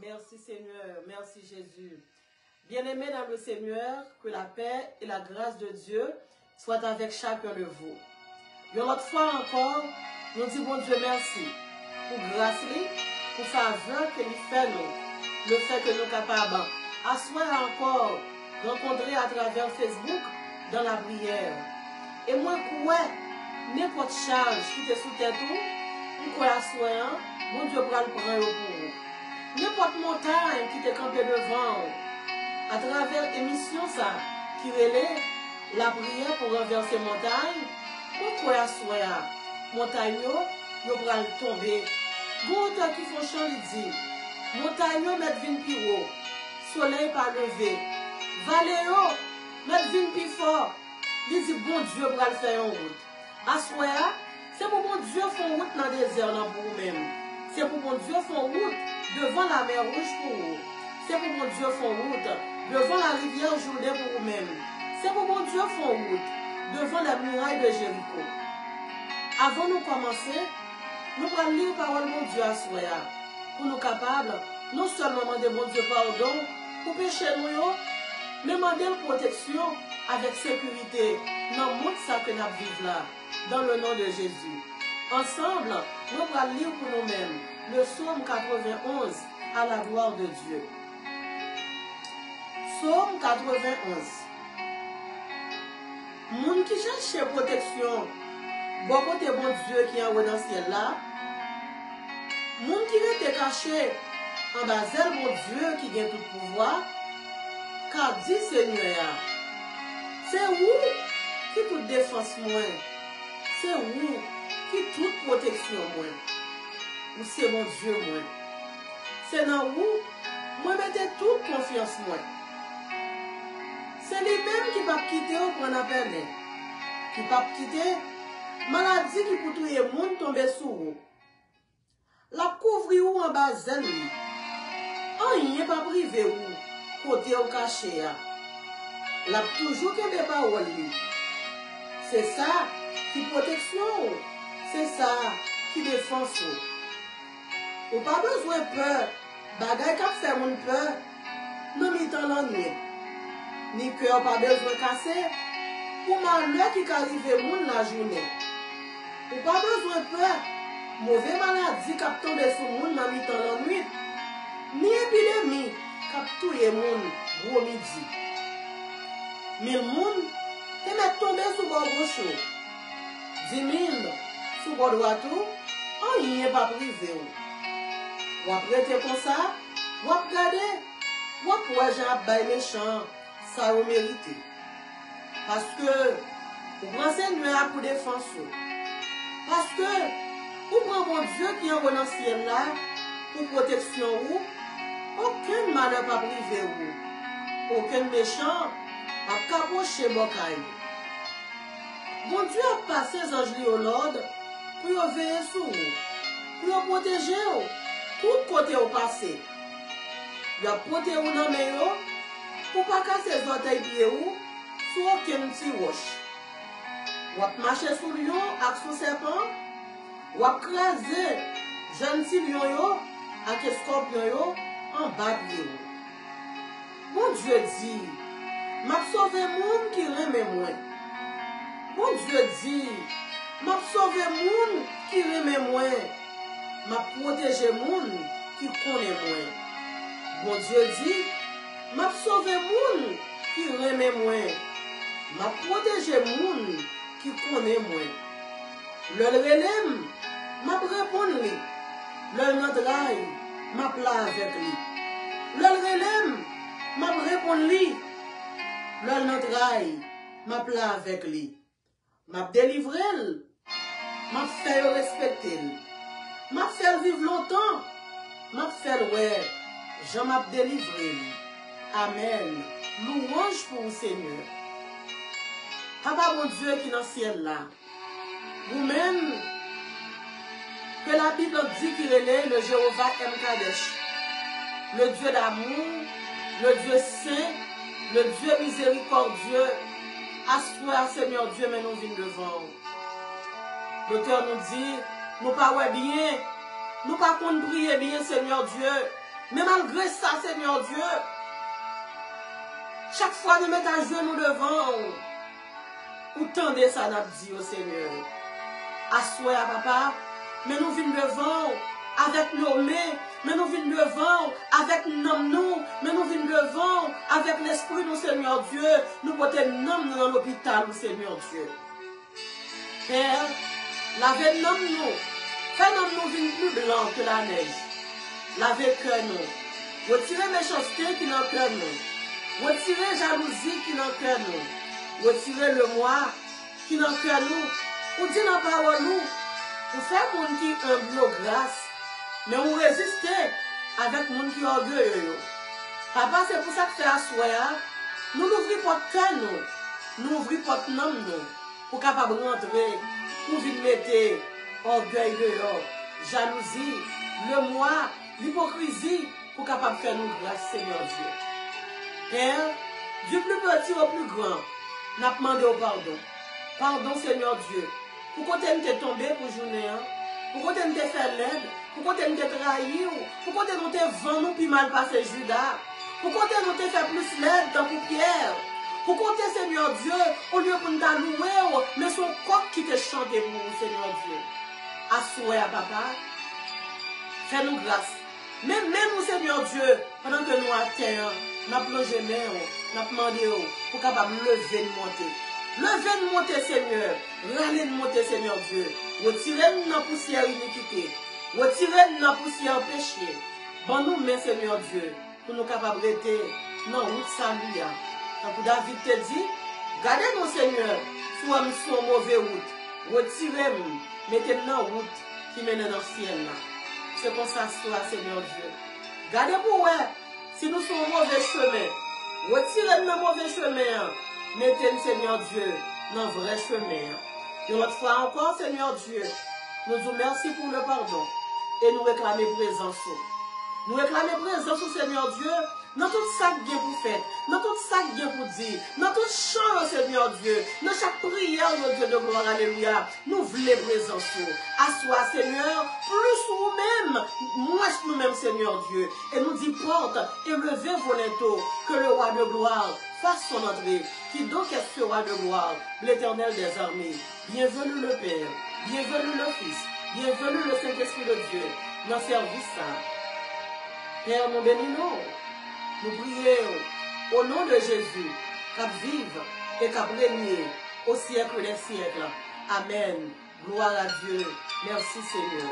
Merci Seigneur, merci Jésus. Bien-aimés dans le Seigneur, que la paix et la grâce de Dieu soient avec chacun de vous. Une autre fois encore, nous disons bon Dieu merci pour grâce, pour faveur qu'il fait nous, le fait que nous sommes capables à soi encore rencontrer à travers Facebook dans la prière. Et moi, quoi, n'importe charge qui te sous tête ou quoi à soi, mon Dieu pourra le prendre pour vous. N'importe montagne qui te campé devant, à travers l'émission ça, qui relève la prière pour renverser montagne, pourquoi à soi, montagne, yo pourra tomber. Bon temps qui font chant, il dit, montagne, mettre vin plus haut, soleil pas levé, vallée, mettre vin plus fort. Il dit, bon Dieu pourra le faire en route. À soi, c'est pour bon Dieu faire route dans le désert pour vous-même. C'est pour bon Dieu faire route devant la mer rouge pour vous. C'est pour mon Dieu faire route devant la rivière Jourdain pour vous-même. C'est pour mon Dieu faire route devant la muraille de Jéricho. Avant de commencer, nous allons lire la parole de mon Dieu à soi pour nous capables non seulement demander mon Dieu pardon pour pécher nous, mais demander la protection avec sécurité dans le monde que nous vivons là, dans le nom de Jésus. Ensemble, nous allons lire pour nous-mêmes le psaume 91 à la gloire de Dieu. Psaume 91. Moun qui cherche protection, bon côté bon Dieu qui est en haut dans le ciel là, moun qui veut te cacher en bas d'elle, mon Dieu qui a tout pouvoir, car dit Seigneur, c'est où qui toute défense moi, c'est où qui toute protection moi. Ou c'est mon Dieu moi. C'est dans où moi mettez toute confiance moi. C'est lui-même qui va quitter au qu'on appelle. Qui va quitter maladie qui pour tout le monde tomber sur vous. La couvrir ou en bas de lui. Rien pas privé ou côté au caché. La toujours qu'il n'est pas au lui. C'est ça qui protection. C'est ça qui défense. Ou pas besoin de peur. Bagay qui fait mon peur. Non mi-temps l'ennui. Ni cœur pas besoin de casser. Pour malheur qui arrive moun la journée. Ou pas besoin de peur. Mauvais maladie qui tombe sur moun dans mi-temps l'ennui. Ni épidémie qui touye moun gros midi. 1000 moun te met tomber sous bord gauche. 10 000 sous bord droit. Rien pas privé. Ou après comme ça, ou regarder, ou après j'ai méchant, ça vous mérite. Parce que vous prenez Seigneur pour défense. Parce que vous prenez mon Dieu qui est en bon ciel là, pour protection ou, aucun malheur pas privé ou, aucun méchant à capocher Bokaï. Bon Dieu a passé les anges au l'ordre pour veiller sur vous, pour protéger vous, tout côté au passé. Il a protégé vous dans les mains pour ne pas casser les orteils pieds sur aucun petit roche. Vous marchez sur le lion avec son serpent, vous crasez gentil lion avec le scorpion en bas de vous. Mon Dieu dit, m'a sauvé moun qui remet moi. Mon Dieu dit, m'a sauvé moun qui remet moi. M'a protégé moun qui connaît moi. Mon Dieu dit, m'a sauvé moun qui remet moi. M'a protégé moun qui connaît moi. Le relève, m'a répondu lui. Le nodrail, m'a plat avec lui. Le relève, m'a répondu lui. Le nodrail, m'a plat avec lui. M'a délivré, m'a fait respecter, m'a fait vivre longtemps, m'a fait ouais, j'en m'a délivré. Amen. Louange pour le Seigneur. Papa mon Dieu qui est dans le ciel là, vous-même, que la Bible dit qu'il est le Jéhovah Mkadesh, le Dieu d'amour, le Dieu saint, le Dieu miséricordieux. Assoir, Seigneur Dieu, mais nous venons devant. L'auteur nous dit, nous ne pouvons pas bien, nous ne pouvons pas prier bien, Seigneur Dieu. Mais malgré ça, Seigneur Dieu, chaque fois nous mettons à genoux devant, ou tendez ça, nous dit au Seigneur. Assoir, papa, mais nous venons devant avec nos mains, mais nous venons devant avec nous, mais nous venons devant avec l'esprit, nous, Seigneur Dieu, nous portons nous dans l'hôpital, Seigneur Dieu. Père, lavez nous, fais nous venir plus blanc que la neige. Lavez cœur nous, retirez méchanceté qui est dans le cœur nous, retirez jalousie qui est dans le cœur nous, retirez le moi qui est dans le cœur nous, ou dit dans la parole nous, pour faire mon qui humble grâce. Mais on résiste avec les gens qui sont orgueilleux. Papa, c'est pour ça que c'est à soi. Nous ouvrons notre cœur, nous ouvrons notre nom, pour capable rentrer, pour venir mettre orgueil dehors, jalousie, le moi, l'hypocrisie, pour capable faire nous grâce, Seigneur Dieu. Père, du plus petit au plus grand, nous avons demandé au pardon. Pardon, Seigneur Dieu, pour qu'on t'ait tombé pour journée, pour qu'on t'ait fait l'aide. Pourquoi tu t'es trahi? Pourquoi tu t'es vendu puis mal passé Judas? Pourquoi tu t'es fait plus l'aide dans pour Pierre? Pourquoi tu Seigneur Dieu, au lieu pour nous louer, mais son corps qui te chante pour nous, Seigneur Dieu? Assois, papa. Fais-nous grâce. Même nous, Seigneur Dieu, pendant que nous à terre, nous avons plongé main, nous avons demandé pour capable lever de monter. Levez de monter, Seigneur. Râlez de monter, Seigneur Dieu. Retirez-nous dans la poussière iniquité. Retirez-nous dans la poussière péché. Bon nous, mais Seigneur Dieu, pour nous capables d'être dans la route salut. Donc David te dit, gardez-nous, Seigneur, soit nous sur une mauvaise route. Retirez-nous, mettez-nous dans la route qui mène dans le ciel. C'est comme ça, Seigneur Dieu. Gardez pour vous, si nous sommes au mauvais chemin, retirez-nous dans le mauvais chemin. Mettez-nous, Seigneur Dieu, dans le vrai chemin. Une autre fois encore, Seigneur Dieu, nous vous remercions pour le pardon et nous réclamons présence. Nous réclamons présence au Seigneur Dieu dans tout ça que Dieu vous fait, dans tout ça que Dieu vous dit, dans tout chant, Seigneur Dieu, dans chaque prière, notre Dieu de gloire, alléluia. Nous voulons présence. Assois, Seigneur, plus nous-mêmes, moins nous-mêmes, Seigneur Dieu. Et nous dit porte et levez vos linteaux, que le roi de gloire fasse son entrée. Qui donc est ce roi de gloire, l'Éternel des armées? Bienvenue le Père, bienvenue le Fils, bienvenue le Saint-Esprit de Dieu, dans le service ça. Père, nous bénissons, nous prions au nom de Jésus, qu'à vivre et qu'à régner au siècle des siècles. Amen. Gloire à Dieu. Merci Seigneur.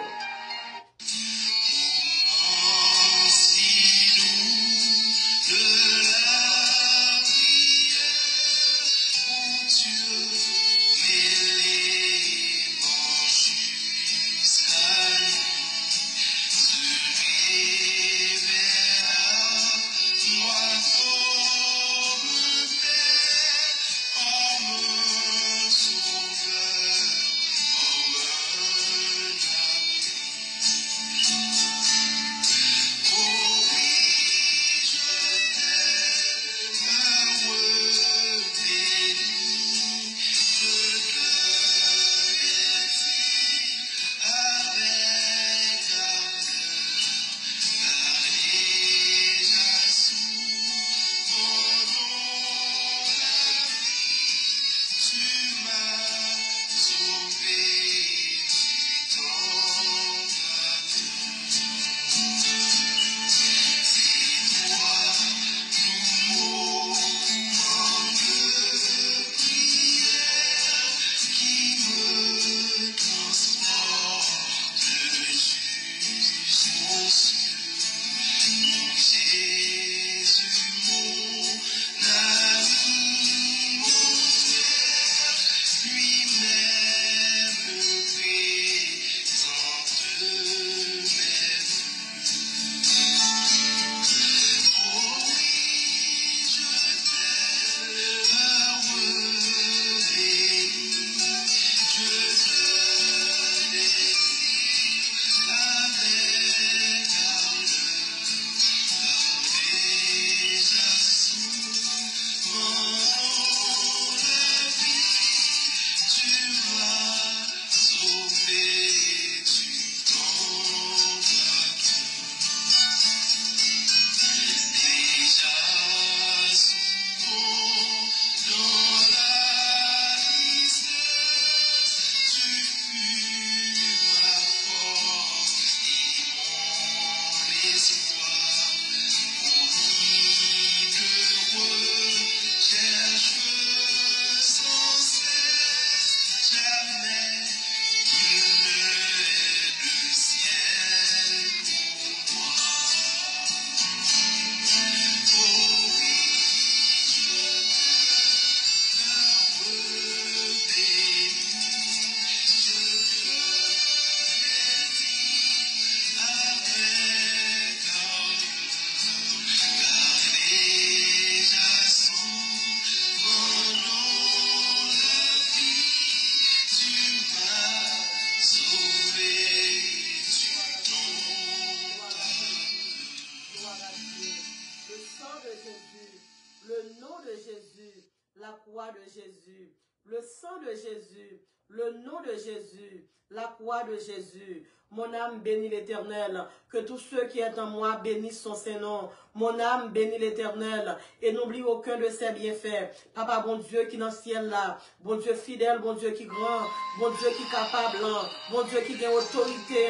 la croix de Jésus, le sang de Jésus, le nom de Jésus, la croix de Jésus. Mon âme bénit l'Éternel, que tous ceux qui sont en moi bénissent son Saint-Nom. Mon âme bénit l'Éternel et n'oublie aucun de ses bienfaits. Papa, bon Dieu qui est dans le ciel là, bon Dieu fidèle, bon Dieu qui est grand, bon Dieu qui est capable, bon Dieu qui a autorité.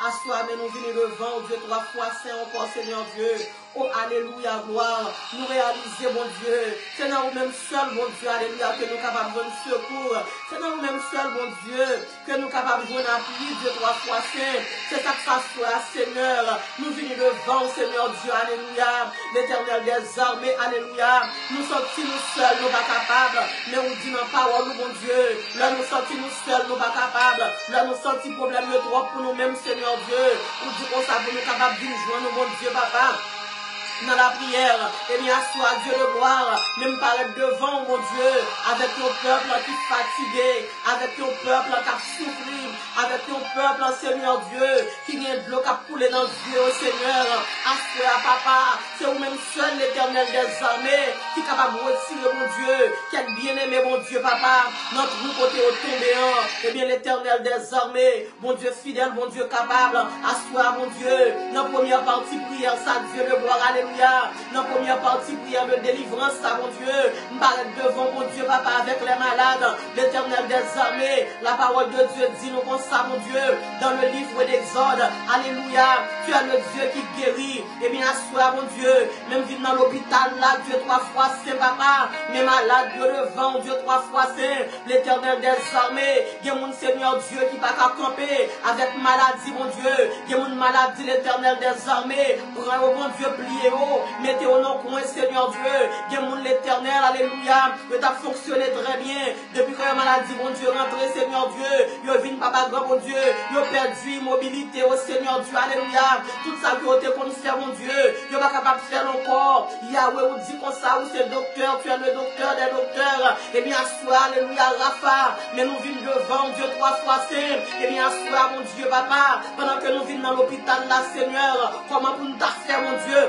Assois, mais nous venons devant, Dieu, 3 fois saint encore, Seigneur Dieu. Oh, alléluia, gloire. Nous réaliser, bon Dieu. C'est dans nous-mêmes seuls, bon Dieu, alléluia, que nous sommes capables de donner secours. C'est dans nous-mêmes seuls, bon Dieu, que nous sommes capables de donner appui, Dieu, 3 fois saint. C'est ça que ça soit, Seigneur. Nous venons devant, Seigneur Dieu, alléluia. L'Éternel des armées, alléluia. Nous sortis nous seuls, nous pas capables. Mais on dit dans la parole, bon Dieu. Là, nous sortis nous seuls, nous pas capables. Là, nous sortis problème de trop pour nous-mêmes, Seigneur Dieu. On dit qu'on s'est nous capables de joindre, bon Dieu, papa. Dans la prière, et bien, sois Dieu de gloire, même paraître devant, mon Dieu, avec ton peuple qui est fatigué, avec ton peuple qui a souffert, avec ton peuple, Seigneur Dieu, qui vient de l'eau qui a coulé dans le Dieu, Seigneur, à papa, c'est vous-même seul l'Éternel des armées, qui est capable de retirer, mon Dieu, qui est bien-aimé, mon Dieu, papa, notre côté au tombéant, et bien, l'Éternel des armées, mon Dieu fidèle, mon Dieu capable, assoir, mon Dieu, dans la première partie prière, ça, Dieu de gloire, alléluia. Dans la première partie, prière de délivrance, ça, mon Dieu, m'arrête devant, mon Dieu, papa, avec les malades, l'Éternel des armées, la parole de Dieu dit nous comme ça, mon Dieu, dans le livre d'Exode, alléluia, tu es le Dieu qui guérit, et bien, assois, mon Dieu, même vite dans l'hôpital, là, Dieu 3 fois saint, papa, mes malades, Dieu devant, Dieu 3 fois saint, l'Éternel des armées, il y a mon Seigneur Dieu qui va camper avec maladie, mon Dieu, il y a mon maladie, l'Éternel des armées, prends au bon Dieu, pliez mettez au nom coin, Seigneur Dieu, Dieu mon l'Éternel, alléluia, que tu as fonctionné très bien, depuis que la maladie, mon Dieu, rentré, Seigneur Dieu, yo vin papa grand, mon Dieu, yo perdu immobilité, au Seigneur Dieu, alléluia, tout ça que tu qu'on faire, mon Dieu, yo pas capable de faire encore, Yahweh, on dit comme ça, ou c'est docteur, tu es le docteur des docteurs, et bien, soir, alléluia, Rapha, mais nous venons devant, Dieu 3 fois saint, et bien, soir, mon Dieu, papa, pendant que nous venons dans l'hôpital, là, Seigneur, comment pour nous faire, mon Dieu?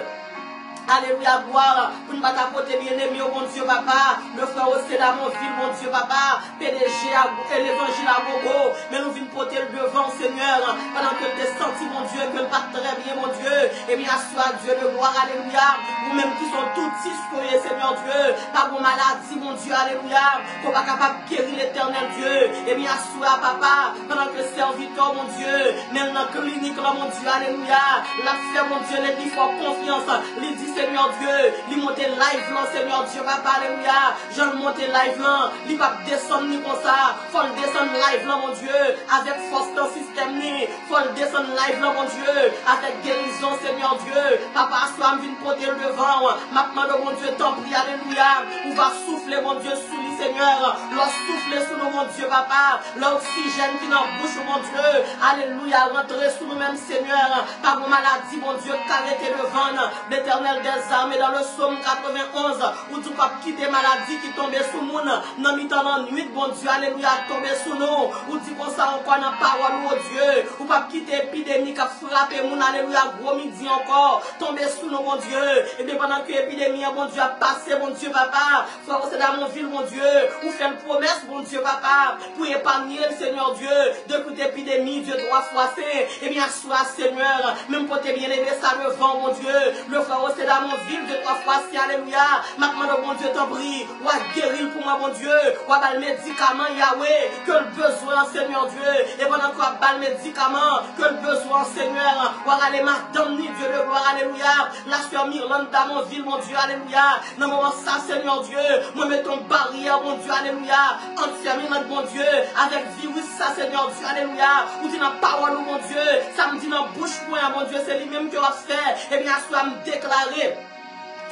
Alléluia, gloire, pour ne pas t'apporter bien-aimé, oh mon Dieu, papa, le frère au Sénat, mon ville, mon Dieu, papa, PDG, et l'évangile à gogo, mais nous venons porter le devant, Seigneur, pendant que tu es senti, mon Dieu, que pas très bien, mon Dieu, et bien, sois Dieu de gloire, alléluia, vous-même qui sont tout tiscoyés, Seigneur Dieu, par vos maladies, mon Dieu, alléluia, qu'on pas capable de guérir l'éternel Dieu, et bien, sois papa, pendant que serviteur, mon Dieu, même dans la clinique, là, mon Dieu, alléluia, la fait, mon Dieu, les dit, faut confiance, les dit, Seigneur Dieu, li monte live là, Seigneur Dieu, papa, alléluia, je le monte live là, li pas descendre ni comme ça, faut le descendre live là, mon Dieu, avec force dans le système ni, faut le descendre live là, mon Dieu, avec guérison, Seigneur Dieu, papa, soit vient porter le devant, maintenant, mon Dieu, t'en prie, alléluia, on va souffler, mon Dieu, sous lui, Seigneur, leur souffler sous nous, mon Dieu, papa, l'oxygène qui dans la bouche, mon Dieu, alléluia, rentrer sous nous-mêmes, Seigneur, par vos maladies, mon Dieu, carréter devant, l'Éternel des armées dans le psaume 91, où tu pas quitter maladie qui tombe sous nous, dans mi-temps dans nuit, bon Dieu, alléluia, tomber sous nous, où tu qu'on ça encore dans parole, oh Dieu, ou pas quitter épidémie qui a frappé moun, alléluia, gros midi encore, tomber sous nous, mon Dieu, et bien pendant que l'épidémie, bon Dieu, a passé, mon Dieu, papa, frère, c'est dans mon ville, mon Dieu, ou fait une promesse, bon Dieu, papa, pour épargner le Seigneur Dieu, depuis l'épidémie, Dieu 3 fois saint, et bien, soit Seigneur, même pour te bien aimer, ça devant, mon Dieu, le frère, c'est dans mon ville, Dieu 3 fois saint, alléluia, maintenant, bon Dieu, t'en prie, ou à guérir pour moi, mon Dieu, ou à le médicament, Yahweh, que le besoin, Seigneur Dieu, et pendant qu'on a le médicament, que le besoin, Seigneur, ou à aller madame, Dieu de gloire, alléluia, la soeur Mirlande dans mon ville, mon Dieu, alléluia, dans mon ça, Seigneur Dieu, moi mettons barrière, mon Dieu, alléluia, enfermé dans mon Dieu, avec virus, ça, Seigneur Dieu, alléluia, ou dit dans parole, mon Dieu, ça me dit dans bouche, mon Dieu, c'est lui-même qui va faire, et bien, soit me déclarer.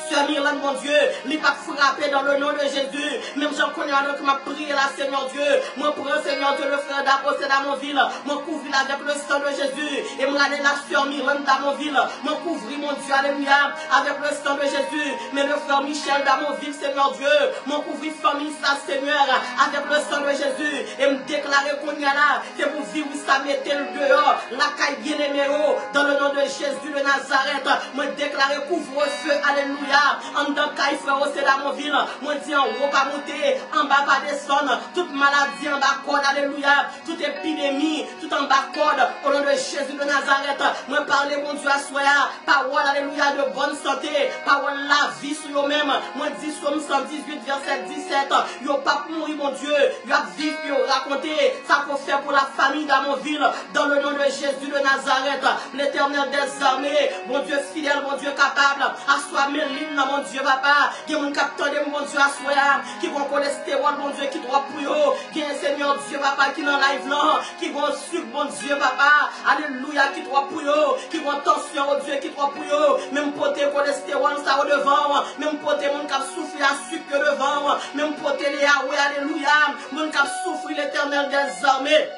Sœur Mirlande, mon Dieu, il pas frappé dans le nom de Jésus. Même j'en connais un qui m'a prié là, Seigneur Dieu. Moi, pour un Seigneur Dieu, le frère d'Apôtre dans mon ville. Moi, couvrir avec le sang de Jésus. Et moi, aller la sœur Mirlande dans mon ville. Moi, couvrir, mon Dieu, alléluia, avec le sang de Jésus. Mais le frère Michel dans mon ville, Seigneur Dieu. Moi, couvrir famille, ça, Seigneur, avec le sang de Jésus. Et me déclarer qu'on y a là. C'est pour vivre, ça mettait le dehors. La caille bien aimée, dans le nom de Jésus de Nazareth. Moi, déclarer couvre-feu, alléluia. En tant qu'aïe, frère, c'est dans mon ville. Moi, dis en haut, pas monter, en bas, pas descendre. Toute maladie en bas, corde, alléluia. Toute épidémie, tout en bas, corde. Au nom de Jésus de Nazareth. Moi, parlez, mon Dieu, à soi. Parole, alléluia, de bonne santé. Parole, la vie sur eux-mêmes. Moi, dis, Somme 118, verset 17. Yo pas mourir, mon Dieu. Yo a vivre, yo raconter. Ça faut faire pour la famille dans mon ville. Dans le nom de Jésus de Nazareth. L'Éternel des armées. Mon Dieu fidèle, mon Dieu capable. Assois mes lignes, mon Dieu, papa. Qui mon capteur, mon Dieu, assois. Qui vont cholestérol, mon Dieu, qui doit pour eux. Qui un Seigneur Dieu, papa, qui dans live là. Qui vont sucre, mon Dieu, papa. Alléluia, qui doit pour eux. Qui vont tension, mon Dieu, qui doit pour eux. Même poté cholestérol, ça au devant. Même poté, mon cap souffrir à sucre devant. Même poté les Yahweh, alléluia. Mon cap souffrir l'Éternel des armées.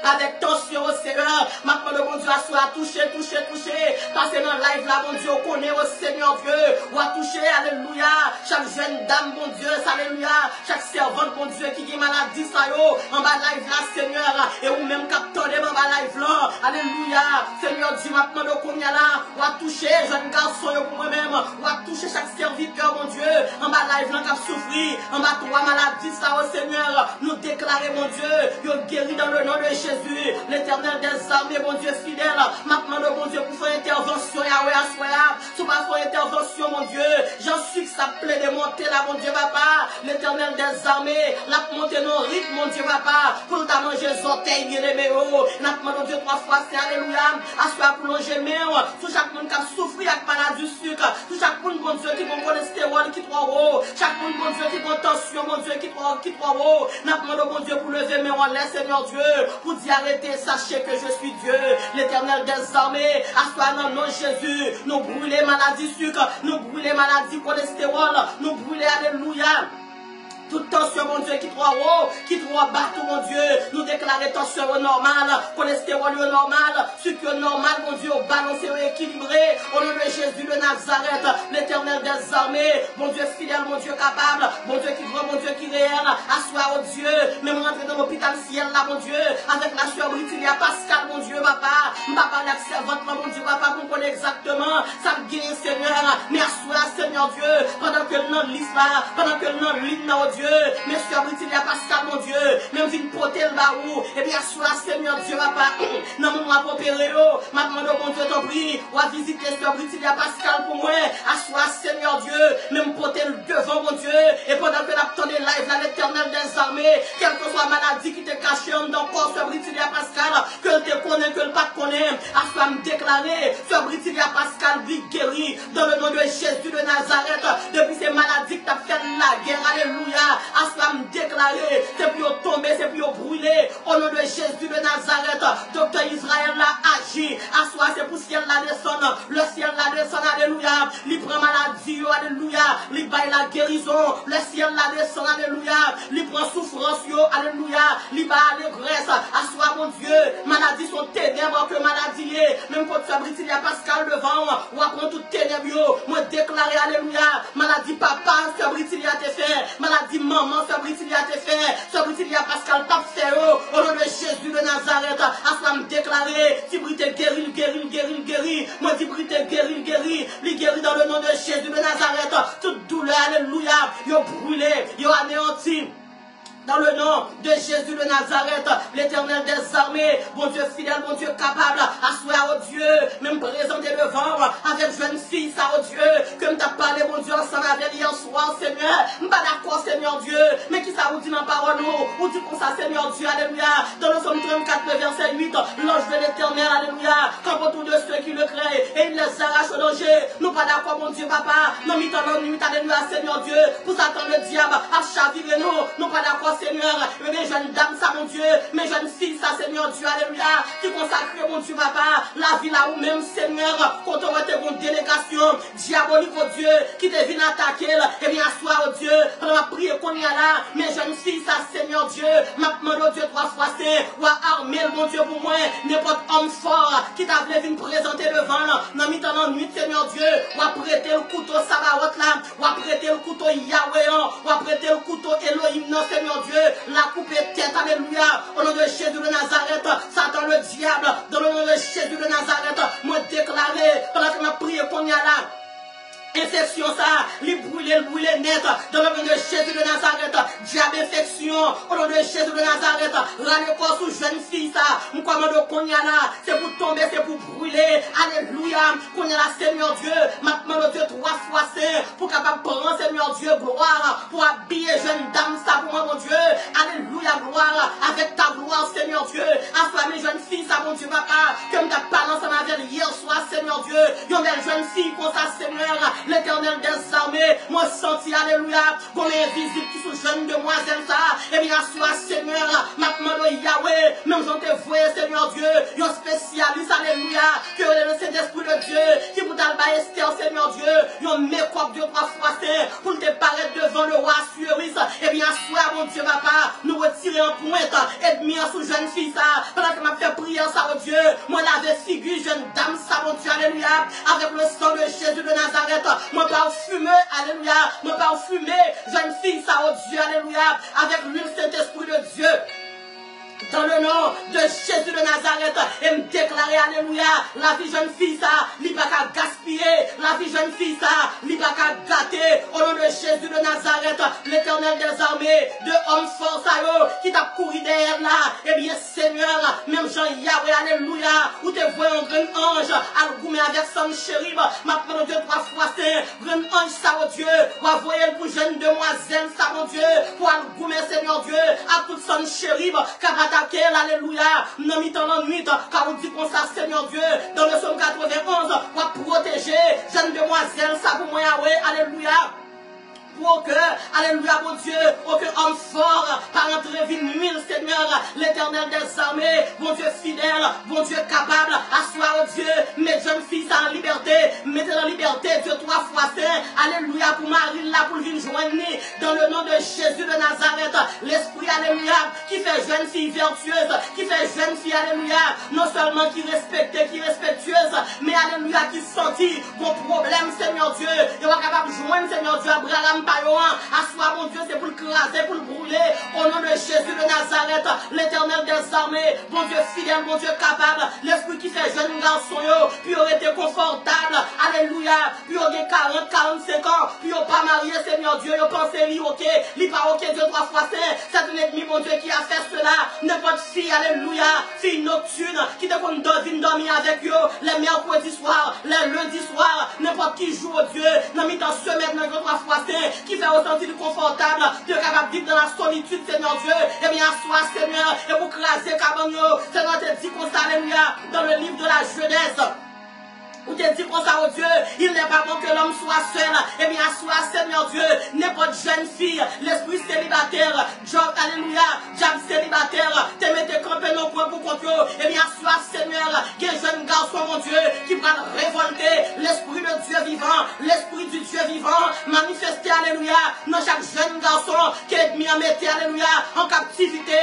Avec tension au Seigneur, maintenant le bon Dieu a soit touché. Passez dans le live là, mon Dieu, on connaît au Seigneur Dieu, ou a touché, alléluia. Chaque jeune dame, mon Dieu, alléluia. Chaque servante, mon Dieu, qui a maladie, ça yo, en bas live là, Seigneur, et ou même capteur en bas live là, alléluia. Seigneur Dieu, maintenant le connaît là, ou a touché, jeune garçon, yo pour moi-même, ou a touché chaque serviteur, mon Dieu, en bas live là, qui a souffert, en bas trois maladies, ça au Seigneur, nous déclarer, mon Dieu, yo guéri dans le nom de Jésus. Jésus, l'Éternel des armées, mon Dieu fidèle, maintenant le bon Dieu pour faire intervention, Yahweh, assoya, sous ma faire intervention, mon Dieu, j'en suis que ça plaît de monter là, mon Dieu, papa, l'Éternel des armées, la montée nos rythmes, mon Dieu, papa, pour ta manger orteils, bien aimé, n'a mon Dieu, 3 fois, c'est alléluia, assoya pour longer, mais, sous chaque monde qui a souffert avec maladie du sucre, sous chaque monde, mon Dieu, qui vont cholestérol, qui trop haut, chaque monde, mon Dieu, qui vont tension, mon Dieu, qui trop haut, n'a mon Dieu, pour lever, mais on laisse, Seigneur Dieu, pour dire arrêtez, sachez que je suis Dieu, l'Éternel des armées, assois dans le nom de Jésus, nous brûler maladie sucre, nous brûler maladie cholestérol, nous brûler, alléluia. Toute tension, mon Dieu, qui trop haut, qui trop bas, tout, mon Dieu, nous déclarer tension normal, cholestérol normal, sucre normal, mon Dieu, balancé, équilibré, au nom de Jésus de Nazareth, l'Éternel des armées, mon Dieu fidèle, mon Dieu capable, mon Dieu qui grand, mon Dieu qui réel, assois au Dieu, même rentrer dans l'hôpital ciel là, mon Dieu, avec la soeur Britilia Pascal, mon Dieu, papa, la servante, mon Dieu, papa, pour connaître exactement, ça me guérit, Seigneur, mais assois, Seigneur Dieu, pendant que le nom de l'islam là, pendant que le nom de l'île là, Dieu, Monsieur Britilia Pascal, mon Dieu, même vine porter le baou, et bien assois, Seigneur Dieu, papa, non, mon roi opéré, maintenant, mon Dieu, t'en prie, ou à visiter Sœur Britilia Pascal pour moi, assois, Seigneur Dieu, même porter le devant, mon Dieu, et pendant que l'attendez live, là, l'Éternel des armées, quelle que soit maladie qui te cache dans le corps, Sœur Britilia Pascal, que le te connaît, que le pas te connaît, assois me déclarer, Sœur Britilia Pascal, vie guérie, dans le nom de Jésus de Nazareth, depuis ces maladies que tu as fait la guerre, alléluia. Assois me déclarer, c'est pour tomber, c'est pour brûler, au nom de Jésus de Nazareth, docteur Israël l'a agi, assois, c'est pour ciel la descendre, le ciel la descend, alléluia, il prend maladie, alléluia, il baille la guérison, le ciel la descend, alléluia, il prend souffrance, alléluia, il baille allégresse, assois mon Dieu, maladie sont ténèbres que maladie est, même quand tu as brillé Pascal devant, ou apprend tout ténèbres, moi déclarer, alléluia, maladie papa, tu as brillé tes fait, maladie maman, Sœur Britilia te fait, Sœur Britilia Pascal t'a fait, au nom de Jésus de Nazareth, à me déclarer, si Brité guérit, moi si Brité guérit dans le nom de Jésus de Nazareth, toute douleur, alléluia, yo brûlé, yo anéanti. Dans le nom de Jésus de Nazareth, l'Éternel des armées, bon Dieu fidèle, bon Dieu capable, assoir au Dieu, même présenter devant, avec jeune fille, ça au Dieu, comme tu as parlé, mon Dieu, ensemble avec hier soir, Seigneur, pas d'accord, Seigneur Dieu, mais qui ça vous dit dans la parole, ou dit comme ça, Seigneur Dieu, alléluia, dans le Somme 34, le verset 8, l'ange de l'Éternel, alléluia, quand autour de ceux qui le créent, et il les arrache au danger, nous pas d'accord, mon Dieu, papa, non, mi-temps, alléluia, Seigneur Dieu, pour Satan le diable, à chavirer nous pas d'accord, Seigneur, mes jeunes dames, ça, mon Dieu, mes jeunes filles, ça, Seigneur Dieu, alléluia, qui consacrent, mon Dieu, papa, la vie là où même, Seigneur, quand on va te une délégation diabolique, au Dieu, qui te vient attaquer, et bien, asseoir, au Dieu, on va prier qu'on y a là, mes jeunes filles, ça, Seigneur Dieu, m'a demandé au Dieu 3 fois, c'est, ou à armer, mon Dieu, pour moi, n'importe homme fort, qui t'a voulu venir présenter devant, dans mi-temps, dans nuit, Seigneur Dieu, ou à prêter le couteau Sabaoth là, ou à prêter le couteau Yahweh, ou à prêter le couteau Elohim, non, Seigneur Dieu, la coupe est tête, alléluia, au nom de Jésus de Nazareth, Satan le diable, dans le nom de Jésus de Nazareth, moi déclaré, pendant que ma prière qu'on y a là, infection ça, les brûler net, dans le nom de Jésus de Nazareth, diable infection, au nom de Jésus de Nazareth, râle corps sous jeune fille ça, nous commandons qu'on y a là, c'est pour tomber, c'est pour brûler, alléluia, qu'on y a là, Seigneur Dieu, maintenant Dieu 3 fois saint, pour capable prendre, Seigneur Dieu, gloire, pour habiller jeune dame ça, pour moi, mon Dieu, alléluia, gloire, avec ta gloire, Seigneur Dieu, enflammer jeune fille ça, mon Dieu, papa, comme ta balance en avait hier soir, Seigneur Dieu, yon belle jeune fille, comme ça, Seigneur, l'Éternel des armées, moi senti, alléluia, comme invisible qui sont jeunes demoiselles ça, et bien, sois, Seigneur, maintenant, Yahweh, même j'en te voyé, Seigneur Dieu, yon spécialiste, alléluia, que le Saint-Esprit de Dieu, qui vous donne la Esther, Seigneur Dieu, yon mécope Dieu 3 fois saint, pour te paraître devant le roi Suéris, et bien, sois, mon Dieu, papa, nous retirer en pointe, et mis sous jeune fille ça, pendant que m'a fait prière ça, oh Dieu, moi l'avais figure, jeune dame ça, mon Dieu, alléluia, avec le sang de Jésus de Nazareth, moi parfumé, alléluia, moi parfumé, jeune fille ça, oh Dieu, alléluia, avec l'huile Saint-Esprit de Dieu. Dans le nom de Jésus de Nazareth, et me déclarer, alléluia, la vie jeune fille ça, li pas qu'à gaspiller, la vie jeune fille ça, li pas qu'à gâter, au nom de Jésus de Nazareth, l'Éternel des armées, de hommes forts à eux, qui t'a couru derrière là, et bien Seigneur, même Jean Yahweh, alléluia, où te voyez un grand ange, à le goumer avec son chérib, maintenant Dieu 3 fois saint, grand ange ça, oh Dieu, va voyer pour jeune demoiselle ça, mon Dieu, pour le goumer Seigneur Dieu, à tout son chérib, attaquer, alléluia, non mi temps en nuit, car on dit qu'on ça, Seigneur Dieu, dans le psaume 91, pour protéger, jeune demoiselle, ça pour moi, Yahweh, alléluia. Pour que, alléluia, mon Dieu, aucun homme fort, par entre ville, Seigneur, l'Éternel des armées, mon Dieu fidèle, mon Dieu capable, asseoir, oh Dieu, mes jeunes filles en liberté, mettez en liberté, Dieu 3 fois saint, alléluia, pour Marie, là, pour venir joindre, dans le nom de Jésus de Nazareth, l'Esprit, alléluia, qui fait jeune fille vertueuse, qui fait jeune fille, alléluia, non seulement qui respectait, qui respectueuse, mais alléluia, qui sentit vos problèmes, Seigneur Dieu, et va capable de joindre, Seigneur Dieu, Abraham, assoir, mon Dieu, c'est pour le craser, pour le brûler, au nom de Jésus de Nazareth, l'Éternel des armées, mon Dieu fidèle, mon Dieu capable, l'Esprit qui fait jeune garçon, puis aurait été confortable, alléluia, puis aurait 40, 45 ans, puis au pas marié, Seigneur Dieu, il pensé, lui, ok, lui pas ok, Dieu 3 fois saint, c'est un ennemi, mon Dieu, qui a fait cela, n'importe fille, alléluia, fille nocturne, qui te qu'on dormir avec eux, les mercredis soirs, les lundis soirs, n'importe qui joue au Dieu, dans mi temps semaine, dans 3 fois saint, qui fait ressentir confortable, Dieu capable de vivre dans la solitude, Seigneur Dieu, et bien asseoir, Seigneur, et pour craser Cabagno, Seigneur te dit qu'on s'alléluia, dans le livre de la Genèse. Ou te dit comme ça, oh Dieu, il n'est pas bon que l'homme soit seul. Eh bien, soit Seigneur Dieu, n'importe jeune fille, l'esprit célibataire, Job, alléluia, Job célibataire, te mette campé non point pour contre. Eh bien, soit Seigneur, quel jeune garçon, mon Dieu, qui va révolter l'esprit de Dieu vivant, l'esprit du Dieu vivant, manifester, alléluia, dans chaque jeune garçon qui est mis à mettre, alléluia, en captivité,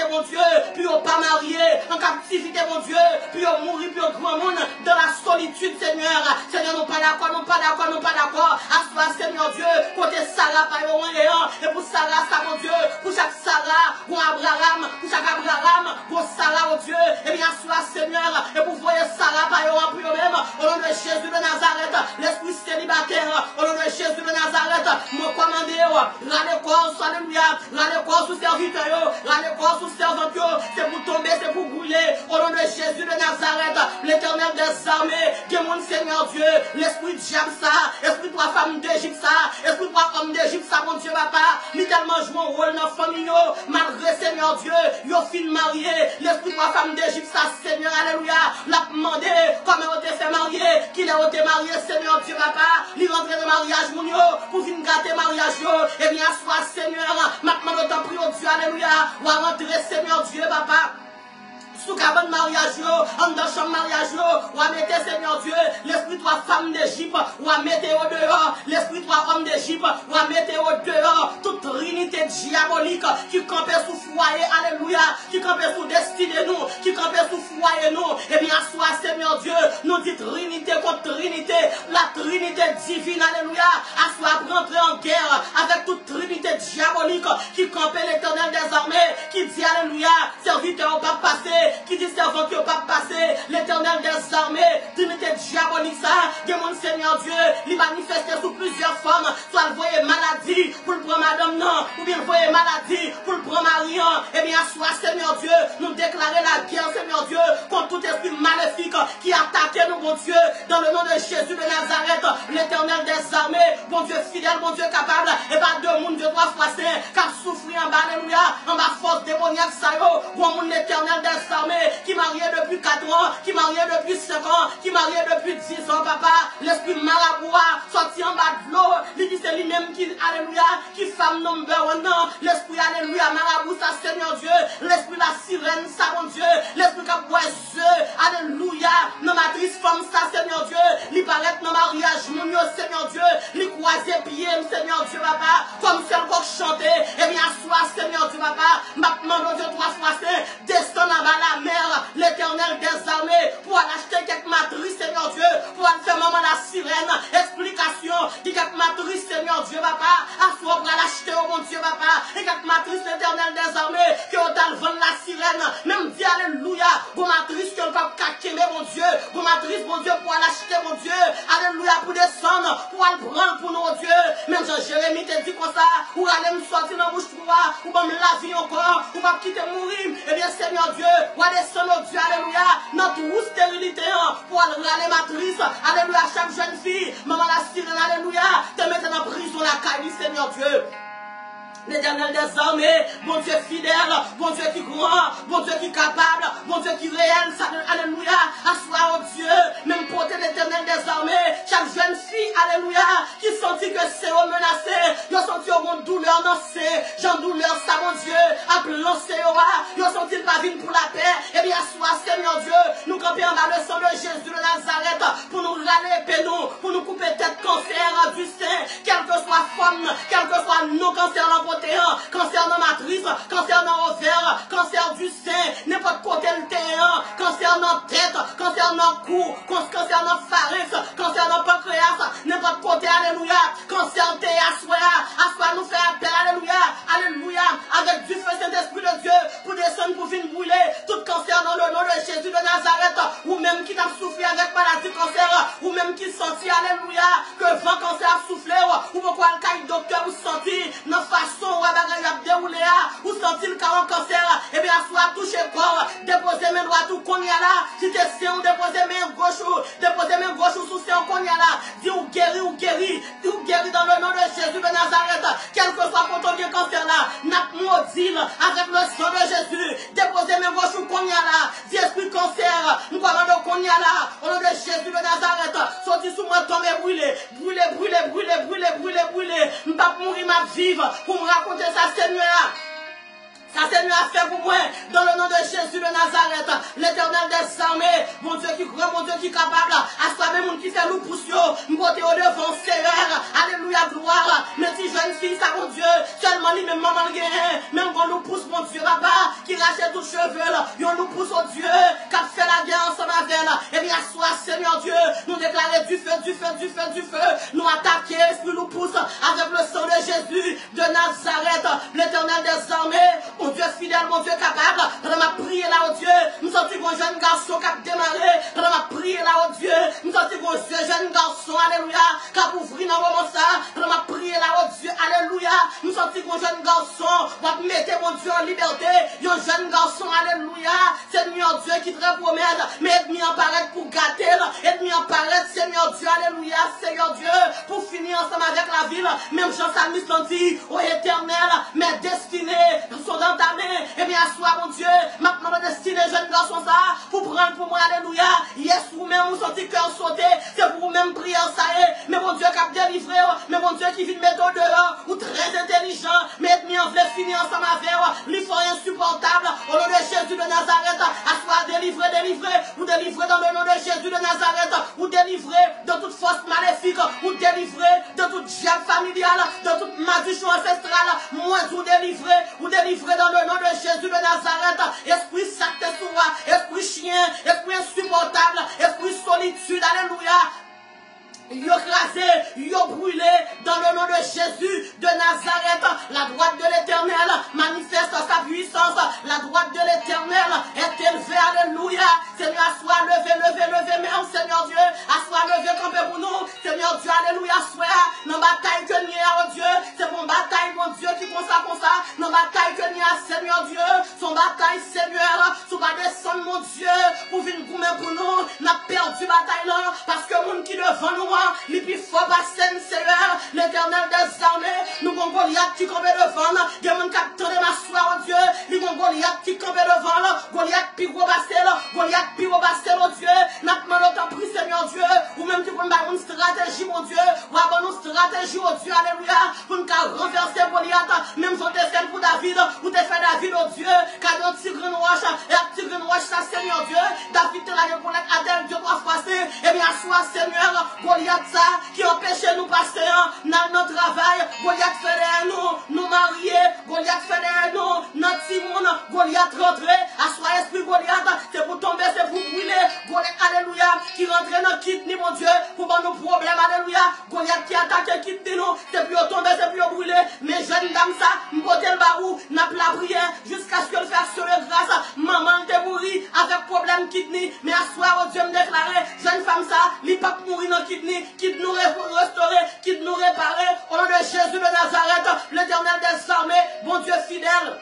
mon Dieu, puis au pas marié, en captivité, mon Dieu, puis au mourir, puis au grand monde, dans la solitude, Seigneur. Seigneur, nous pas d'accord, nous pas d'accord, nous pas d'accord. Assois, Seigneur Dieu, côté Sarah, par et pour Sarah, ça, mon Dieu, pour chaque Sarah, pour Abraham, pour chaque Abraham, pour Sarah, oh Dieu, et bien, assois, Seigneur, et pour voir Sarah, par pour eux-mêmes, au nom de Jésus de Nazareth, l'esprit célibataire, au nom de Jésus de Nazareth, me commander, là le corps, alléluia, là le corps sous serviteur, là le corps sous servante, c'est pour tomber, c'est pour brûler, au nom de Jésus de Nazareth, l'Éternel des armées, que mon Seigneur Dieu, l'esprit de diable ça, esprit toi femme d'Égypte ça, esprit toi homme d'Égypte ça, mon Dieu papa, littéralement joue un rôle dans la famille, malgré Seigneur Dieu, yo fin marié, l'esprit toi femme d'Égypte ça, Seigneur, alléluia, l'a demandé, comment on te fait marier, qu'il a été marié, Seigneur Dieu papa, lui rentrer dans le mariage, mon yo, pour venir gâter mariage, eh bien, soit Seigneur, maintenant on t'en prie, oh Dieu, alléluia, ou à rentrer, Seigneur Dieu papa, sous cabane mariage, en dans chambre mariage, ou à mettre, Seigneur Dieu, l'esprit toi femme d'Égypte, ou à mettre au dehors, l'esprit toi homme d'Égypte, ou à mettre au dehors, toute trinité diabolique qui campait sous foyer, alléluia, qui campait sous destinée nous, qui campait sous foyer nous, et bien, soit Seigneur Dieu, nous dit trinité contre trinité, la trinité divine, alléluia, à soit rentrer en guerre avec toute trinité diabolique qui campait l'Éternel des armées, qui dit alléluia, serviteur au pas passé, qui dit servant au pas passé, l'Éternel des armées, divinité diabolique ça, que mon Seigneur Dieu, il manifeste sous plusieurs formes, soit le voyer maladie pour le prendre madame non, ou bien le voyer maladie pour le prendre Marion, et bien soit Seigneur Dieu, nous déclarer la guerre Seigneur Dieu, contre tout esprit maléfique qui attaque nous, mon Dieu, dans le nom de Jésus de Nazareth, l'Éternel des armées, mon Dieu fidèle, mon Dieu capable, et pas deux monde, Dieu 3 fois saint, car souffrir en bas, alléluia, en bas force démoniaque, ça y est, ou mon l'Éternel des armées, qui marié depuis 4 ans, qui marié depuis 5 ans, qui marié depuis 10 ans, papa, l'esprit marabout, sorti en bas de l'eau, il dit c'est lui-même qui, alléluia, qui femme number 1, non, l'esprit, alléluia, marabout, ça, Seigneur Dieu, l'esprit la sirène, ça, mon Dieu, l'esprit qui a boiseux, alléluia, non, matrice femme, ça, Seigneur Dieu, il paraît dans mariage, mon Dieu, Seigneur Dieu, il croise pied, Seigneur Dieu, papa, comme seul coq chanté, et bien, soit, Seigneur Dieu, papa, maintenant, mon Dieu, 3 fois c'est, descend en bas la mer, l'Éternel des armées, pour aller acheter quelques matrices, Seigneur Dieu, pour aller faire maman la sirène, explication, dit quelques matrices, Seigneur Dieu, papa, à soi pour aller acheter, oh mon Dieu, papa, et quelques matrices, l'Éternel des armées, qui ont dans le vent la sirène, même dit, alléluia, pour matrice, que le pape caquer, mon Dieu, pour matrice, mon Dieu, pour aller acheter, mon Dieu, alléluia, pour descendre, pour aller prendre pour nos dieux, même Jean-Jérémie te dit comme ça, ou aller me sortir dans la bouche froide, ou pas me laver encore, ou pas quitter mourir, eh bien, Seigneur Dieu, ou aller descendre, Dieu, alléluia, dans toute stérilité, pour aller râler matrice, alléluia, chaque jeune fille, maman la sirène, alléluia, te mettre dans prison la caille, Seigneur Dieu. L'Éternel des armées, bon Dieu fidèle, bon Dieu qui grand, bon Dieu qui capable, bon Dieu qui réel, alléluia, assois au Dieu, même porter l'Éternel des armées, chaque jeune fille, alléluia, qui sentit que c'est menacé, ils ont senti une douleur dans c'est, j'en douleur ça mon Dieu, à lancer ils ont senti pas vine pour la paix, et bien assois Seigneur Dieu, nous camper en bas le sang de Jésus de Nazareth, pour nous râler pénou, pour nous couper tête cancer du sein, quelle que soit forme, quel que soit nos cancers dans cancer dans matrice, cancer dans ovaire, cancer du sein, n'importe côté le terrain, cancer dans tête, cancer dans cou, cancer dans pharynx, cancer dans pancréas, n'importe côté, alléluia, cancer de assoya, nous fait appel, alléluia, alléluia, avec du feu Saint-Esprit de Dieu, pour descendre, pour venir brûler, tout cancer dans le nom de Jésus de Nazareth, ou même qui t'a soufflé avec maladie cancer, ou même qui sentit, alléluia, que vent cancer a soufflé, ou pourquoi le cas docteur ou senti, dans façon ou sentir le cancer, et bien soit touché corps, déposer mes droits tout qu'on y a là, si t'es séant, déposer mes gauche sous séant qu'on y a là, dis ou guéri dans le nom de Jésus de Nazareth, quel que soit quand on vient cancer là, n'a maudit avec le sang de Jésus, déposer mes gauche qu'on y a là, dis esprit cancer, nous commandons qu'on y a là, au nom de Jésus de Nazareth, sorti sous moi, tomber brûler, ne pas mourir ma vivre, pour me raconter ça, Seigneur. Ça, Seigneur, a fait pour moi, dans le nom de Jésus de Nazareth, l'Éternel des armées, mon Dieu qui grand, mon Dieu qui capable, à soi même mon qui fait nous pousser, nous côté au devant, Seigneur, alléluia, gloire, mes petites jeunes filles, ça, mon Dieu, seulement lui, même maman le guérin, même quand nous pousse, mon Dieu, papa, qui rachète tous cheveux, on nous pousse au Dieu, qui a fait la guerre ensemble avec elle, et bien, soit, Seigneur Dieu, nous déclarer du feu, nous attaquer, esprit nous pousse, avec le sang de Jésus de Nazareth, l'Éternel des armées, mon Dieu fidèle, mon Dieu capable, dans ma prière là, oh Dieu, nous sommes un jeune garçon qui a démarré, dans ma prière là, oh Dieu, nous sommes un jeune garçon, alléluia, qui a ouvert dans le moment ça, dans ma prière là, oh Dieu, alléluia, nous sommes un jeune garçon, va mettre mon Dieu en liberté, un jeune garçon, alléluia, Seigneur Dieu qui te promet, mais aide-moi en paraître pour gâter, aide-moi en paraître, Seigneur Dieu, alléluia, Seigneur Dieu, pour finir ensemble avec la ville, même Jean-Samuel dit, ô éternel, mes destinées sont dans ta main, et bien, sois mon Dieu, maintenant le destiné, jeune garçon, ça, pour prendre pour moi, alléluia, yes, vous-même, vous sentez cœur sauté, c'est pour vous-même prier, ça est, mais mon Dieu qui a délivré, mais mon Dieu qui vit mettre au dehors, ou très intelligent, mais ennemi en voulait finir ensemble avec, l'effort insupportable, au nom de Jésus de Nazareth, à soi délivré, ou délivré dans le nom de Jésus de Nazareth, ou délivré de toute force maléfique, ou délivré de toute diable familiale, de toute malédiction ancestrale, moi, ou délivré dans le nom de Jésus de Nazareth, esprit sacré sur moi, esprit chien, esprit insupportable, esprit solitude, alléluia. Yo crasé, yo brûlé dans le nom de Jésus de Nazareth, la droite de l'Éternel. l'Éternel manifeste sa puissance. La droite de l'Éternel est élevée. Alléluia. Seigneur, sois levé, même Seigneur Dieu. Sois levé comme pour nous. Seigneur Dieu, alléluia, sois. Dans la bataille que nous avons, Dieu. C'est pour bataille, mon Dieu, qui comme ça. Dans la bataille que nous avons, Seigneur Dieu. Son bataille, Seigneur. Sous va descendre, mon Dieu, pour venir pour nous. N'a perdu bataille là. Parce que le monde qui devant nous, les plus forts passer, Seigneur. L'Éternel des armées. Nous avons Goliath qui campe devant. Il y a un capteur de ma soie, oh Dieu. Nous avons Goliath qui campe devant. Goliath qui va passer. Goliath qui va passer, oh Dieu. N'a pas autant pris, Seigneur Dieu. Ou même tu peux me donner une stratégie, mon Dieu. Ou avoir une stratégie, oh Dieu. Alléluia. Pour nous renverser Goliath. Même si tu es fait pour David. Ou tu es fait David, oh Dieu. Car on tire une roche. Et à tirer une roche, ça, Seigneur Dieu. David te l'a pour l'Adèle, Dieu doit passer. Et bien, soit, Seigneur, Goliath, ça, qui empêchait nous passer dans notre travail. Goliath fait nous marier. Goliath fait nous, notre Simon. Goliath rentrer. À soi, esprit Goliath. C'est pour tomber, c'est pour brûler. Goliath, alléluia, qui rentre dans le kidney, mon Dieu, pour pas nos problèmes, alléluia. Goliath qui attaque le kidney, nous, c'est plus tomber, c'est plus brûler. Mais jeune dame, ça, m'poter le barou, n'a pas la prière, jusqu'à ce que le fasse sur le grâce. Maman te mourir avec problème kidney. Mais à soir, oh Dieu me déclarer, jeune femme, ça, il pas mourir dans le kidney, kidney nous restaurer, kidney nous réparer. Au nom de Jésus de Nazareth, l'Éternel des armées, bon Dieu fidèle.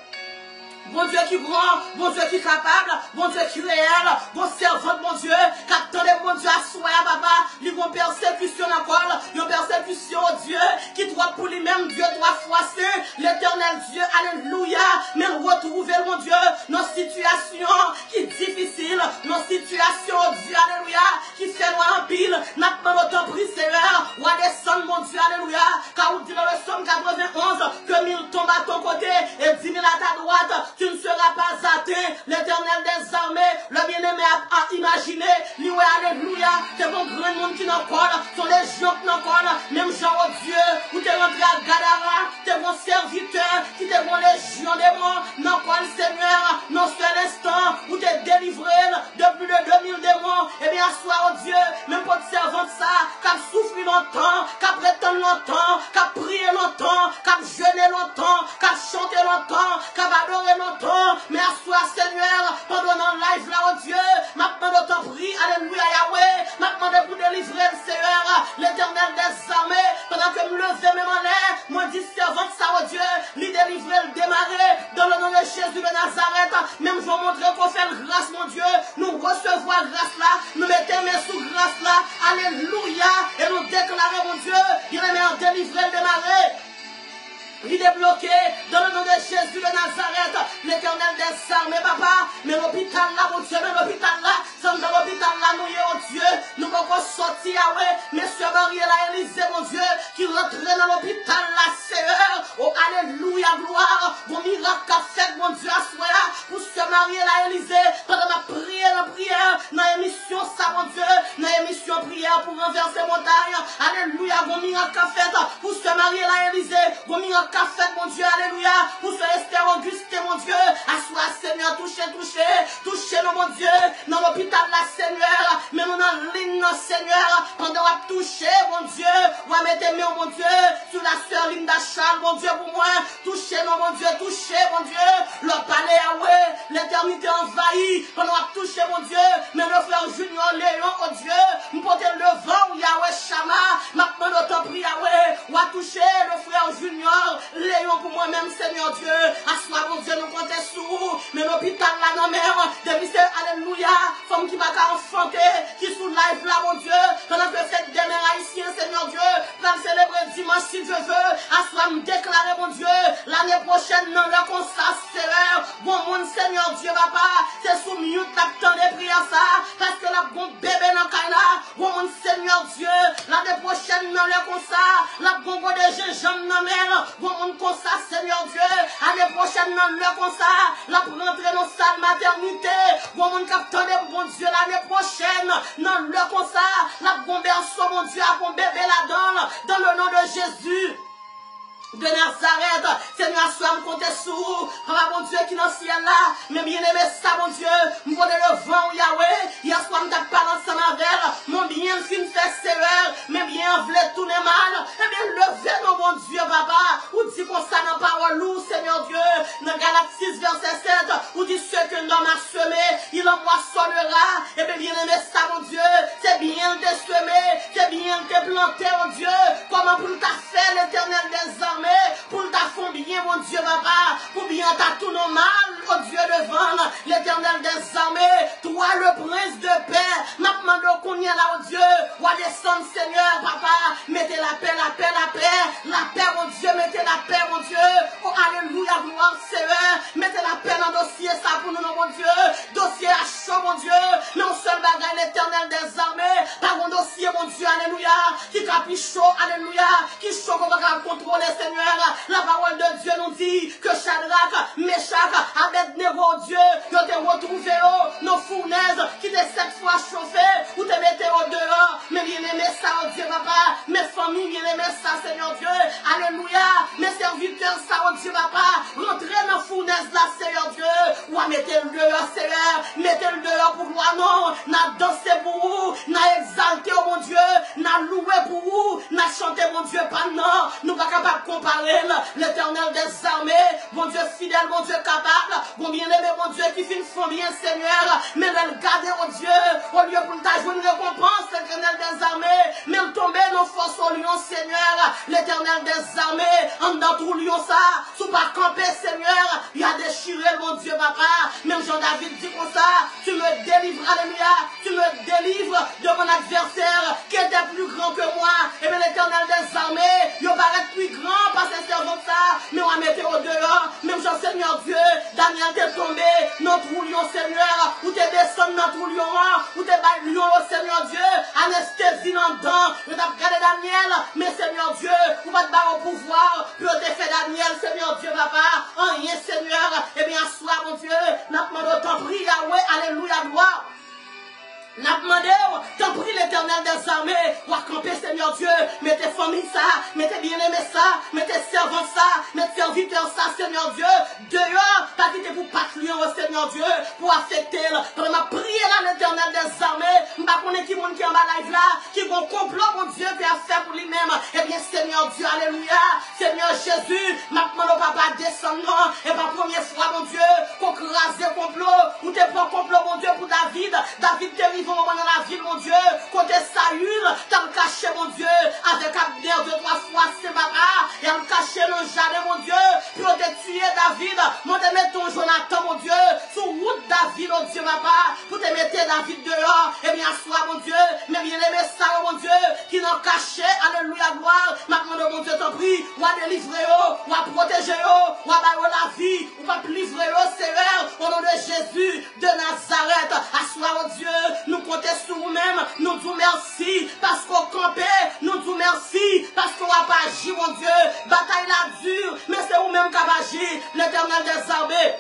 Bon Dieu qui grand, bon Dieu qui capable, bon Dieu qui réel, bon servante, mon Dieu, qu'attendez, mon Dieu, à soi, papa, ils vont persécution encore, ils vont persécution, Dieu, qui doit pour lui-même, Dieu doit froisser, l'éternel Dieu, alléluia, mais retrouver, mon Dieu, nos situations qui est difficile, nos situations, Dieu, alléluia, qui fait loin en pile, n'a pas autant pris, Seigneur, ou à descendre, mon Dieu, alléluia, car vous dites dans le psaume 91, que 1000 tombent à ton côté, et 10 000 à ta droite, tu ne seras pas atteint, l'éternel des armées, le bien-aimé a imaginé, lui, alléluia, c'est bon grand monde qui n'en colle, sont les gens qui n'en collent, même Jean, oh Dieu, où tu es rentré à Gadara, tes bons serviteurs, qui te bons légions des bons, n'en colle, Seigneur, non seul instant, où tu es délivré de plus de 2000 démons, et bien, soir, oh Dieu, même pour te servir ça, qu'a souffert longtemps, qu'a prétendu longtemps, qu'a prié longtemps, qu'a jeûné longtemps, qu'a chanté longtemps, qu'a adoré longtemps, mais à soi, Seigneur, pendant notre live là, oh Dieu, maintenant de ton prix, alléluia, Yahweh, maintenant de pour délivrer le Seigneur, l'éternel des armées, pendant que me lever même en l'air, moi dis servante ça, oh Dieu, lui délivrer, le démarrer, dans le nom de Jésus de Nazareth, même je vais montrer qu'on fait grâce, mon Dieu, nous recevons grâce là, nous mettons mes sous grâce là, alléluia, et nous déclarons, mon Dieu, il est en délivrer, le démarrer. Il est bloqué dans le nom de Jésus de Nazareth, l'éternel des armées, papa. Mais l'hôpital là, mon Dieu, mais l'hôpital là, sans dans l'hôpital là, nous, oh Dieu, nous pouvons sortir, ouais. Monsieur Mariela Élysée, mon Dieu, qui rentre dans l'hôpital là, Seigneur. Oh, alléluia, gloire. Bon miracle qu'a fait, mon Dieu, à soi, pour se Mariela Élysée, pendant ma prière, dans l'émission, ça, mon Dieu, dans l'émission prière pour renverser montagne. Alléluia, bon miracle qu'a fait, pour se Mariela Élysée, bon miracle qu'a fait, mon Dieu, alléluia, pour ce Esther Auguste, mon Dieu, assois, Seigneur, touchez, nous, mon Dieu, dans l'hôpital, là, Seigneur, mais nous dans ligne, Seigneur, pendant qu'on a touché, mon Dieu, on va mettre mes mon Dieu, sur la sœur Linda Charles, mon Dieu, pour moi, touchez, nous, mon Dieu, mon Dieu, le palais, Yahweh, l'éternité envahie, pendant qu'on a touché, mon Dieu, mais le frère Junior Léon, oh Dieu, nous portons le vent, Yahweh, Shama, maintenant, notre prix, Yahweh, on va toucher le frère Junior, Léon pour moi-même, Seigneur Dieu. Assois, mon Dieu, nous comptons sous. Mais l'hôpital là, non, mère, depuis c'est alléluia. Femme qui va enfanter, qui sous live là, mon Dieu. Pendant que cette dernière haïtienne, Seigneur Dieu, va célébrer dimanche si Dieu veut. Assois, me déclarer, mon Dieu, l'année prochaine, non, le constat, Seigneur. Bon, mon Seigneur Dieu, papa, c'est sous mute, la temps de prière ça. Parce que la bon bébé dans Kaina. Bon, mon Seigneur Dieu, l'année prochaine, non, le constat, la bon de gingembre, non, mère. Bon, mon constat, Seigneur Dieu, l'année prochaine, dans le constat, la rentrer dans salle maternité, bon, mon capitaine, bon Dieu, l'année prochaine, dans le constat, la bon berceau, mon Dieu, à bon bébé là-dedans, dans le nom de Jésus de Nazareth, c'est Seigneur, sois me compter sur papa, mon Dieu, qui dans le ciel là, mais bien-aimé, ça, mon Dieu, me donner le vent, Yahweh, hier soir, me tape pas ensemble avec, mon bien, fin fait sévère, mais bien, voulait tourner mal, eh bien, levez nos bon Dieu, papa, ou dit qu'on ça dans parole lourde, Seigneur Dieu, dans Galates 6, verset 7, ou dit ce que l'homme a semé, il en moissonnera, eh bien, bien-aimé, ça, mon Dieu, c'est bien de semer, c'est bien de planter, mon Dieu, comment pour t'a fait l'éternel des armées, pour t'a fait bien, mon Dieu, papa, pour bien t'a tout normal, oh Dieu devant l'éternel des armées, toi le prince de paix, maintenant qu'on y est là, oh Dieu, ou à descendre, Seigneur, papa, mettez la paix, la paix, la paix, la paix, mon Dieu, mettez la paix, mon Dieu, oh alléluia, gloire, Seigneur, mettez la paix dans le dossier, ça pour nous, mon Dieu, dossier à chaud, mon Dieu, non seul bagage, l'éternel des armées, par mon dossier, mon Dieu, alléluia, qui capiche chaud, alléluia, qui chaud qu'on va contrôler, Seigneur, la parole de Dieu nous dit que Shadrach, Meshach, Abednego, Dieu, ils ont retrouvé nos fournaises qui étaient 7 fois chauffées, ou te mettez au dehors, mais bien aimé ça, oh Dieu, papa, mes familles, bien aimé ça, Seigneur Dieu, alléluia, mes serviteurs, ça, oh Dieu, papa, rentrez dans la fournaise là, Seigneur Dieu, ou à mettre le dehors, Seigneur, mettez le dehors pour moi, non, n'a dansé pour vous, n'a exalté, oh mon Dieu, n'a loué pour vous, n'a chanté, mon Dieu, pas non, nous pas capables de comparer l'éternel des armées, mon Dieu fidèle, mon Dieu capable, bon bien-aimé, mon Dieu qui fait une bien, Seigneur, mais le garder, oh Dieu, au lieu pour ta jouer une récompense, l'éternel des armées, mais le tomber nos forces au lion, Seigneur, l'éternel des armées, en dans tout lion ça, sous pas camper, Seigneur, il a déchiré, mon Dieu, papa, même Jean-David dit comme ça, tu me délivres, alléluia, tu me délivres de mon adversaire qui était plus grand que moi, et bien l'éternel des armées, il paraît plus grand par ses servants ça, mais on va mettre au dehors, même Jean Seigneur Dieu, Daniel t'est tombé, notre lion, Seigneur, ou t'es descendu dans tout lion, ou t'es bas lion, Seigneur Dieu, anesthésie dans le dent, ou t'as regardé Daniel, mais Seigneur Dieu, ou pas de barre au pouvoir, puis on t'a fait Daniel, Seigneur Dieu, papa, en rien, Seigneur, et bien, soir, mon Dieu, n'a demandé ton prix, Yahweh, alléluia, gloire. N'a demandé, t'en prie l'éternel des armées, ou à camper, Seigneur Dieu, mettez famille ça, mettez bien-aimé ça, mettez servant ça, mettez serviteur ça, Seigneur Dieu, dehors, pas quitter pour patrouiller, Seigneur Dieu, pour affecter, pour ma prière à l'éternel des armées, m'pas connaître qui monde qui en bas live là, qui vont complot, mon Dieu, qui a fait pour lui-même, eh bien, Seigneur Dieu, alléluia, Seigneur Jésus, m'a demandé au papa descendant, et pas première fois, mon Dieu, qu'on crase complot, ou te prend complot, mon Dieu, pour David terrible, dans la ville, mon Dieu, côté Saül, t'as caché, mon Dieu, avec Abner 2-3 fois, c'est papa, et on caché le jardin, mon Dieu, puis on t'a tué David, mon te mettre ton Jonathan, mon Dieu, sur route David, mon Dieu, papa, pour te mettre David dehors, et bien, sois, mon Dieu, mais bien aimé ça, mon Dieu, qui n'ont caché, alléluia, gloire, maintenant, mon Dieu, t'en prie, ou à délivrer, ou à protéger, ou à bailler la vie, ou à livrer, Seigneur, au nom de Jésus, de Nazareth, à soi, mon Dieu, nous comptons sur nous-mêmes, nous disons merci parce qu'on campait, nous disons merci parce qu'on n'a pas agi, mon Dieu. Bataille la dure, mais c'est vous-même qui avez agi, l'éternel des armées.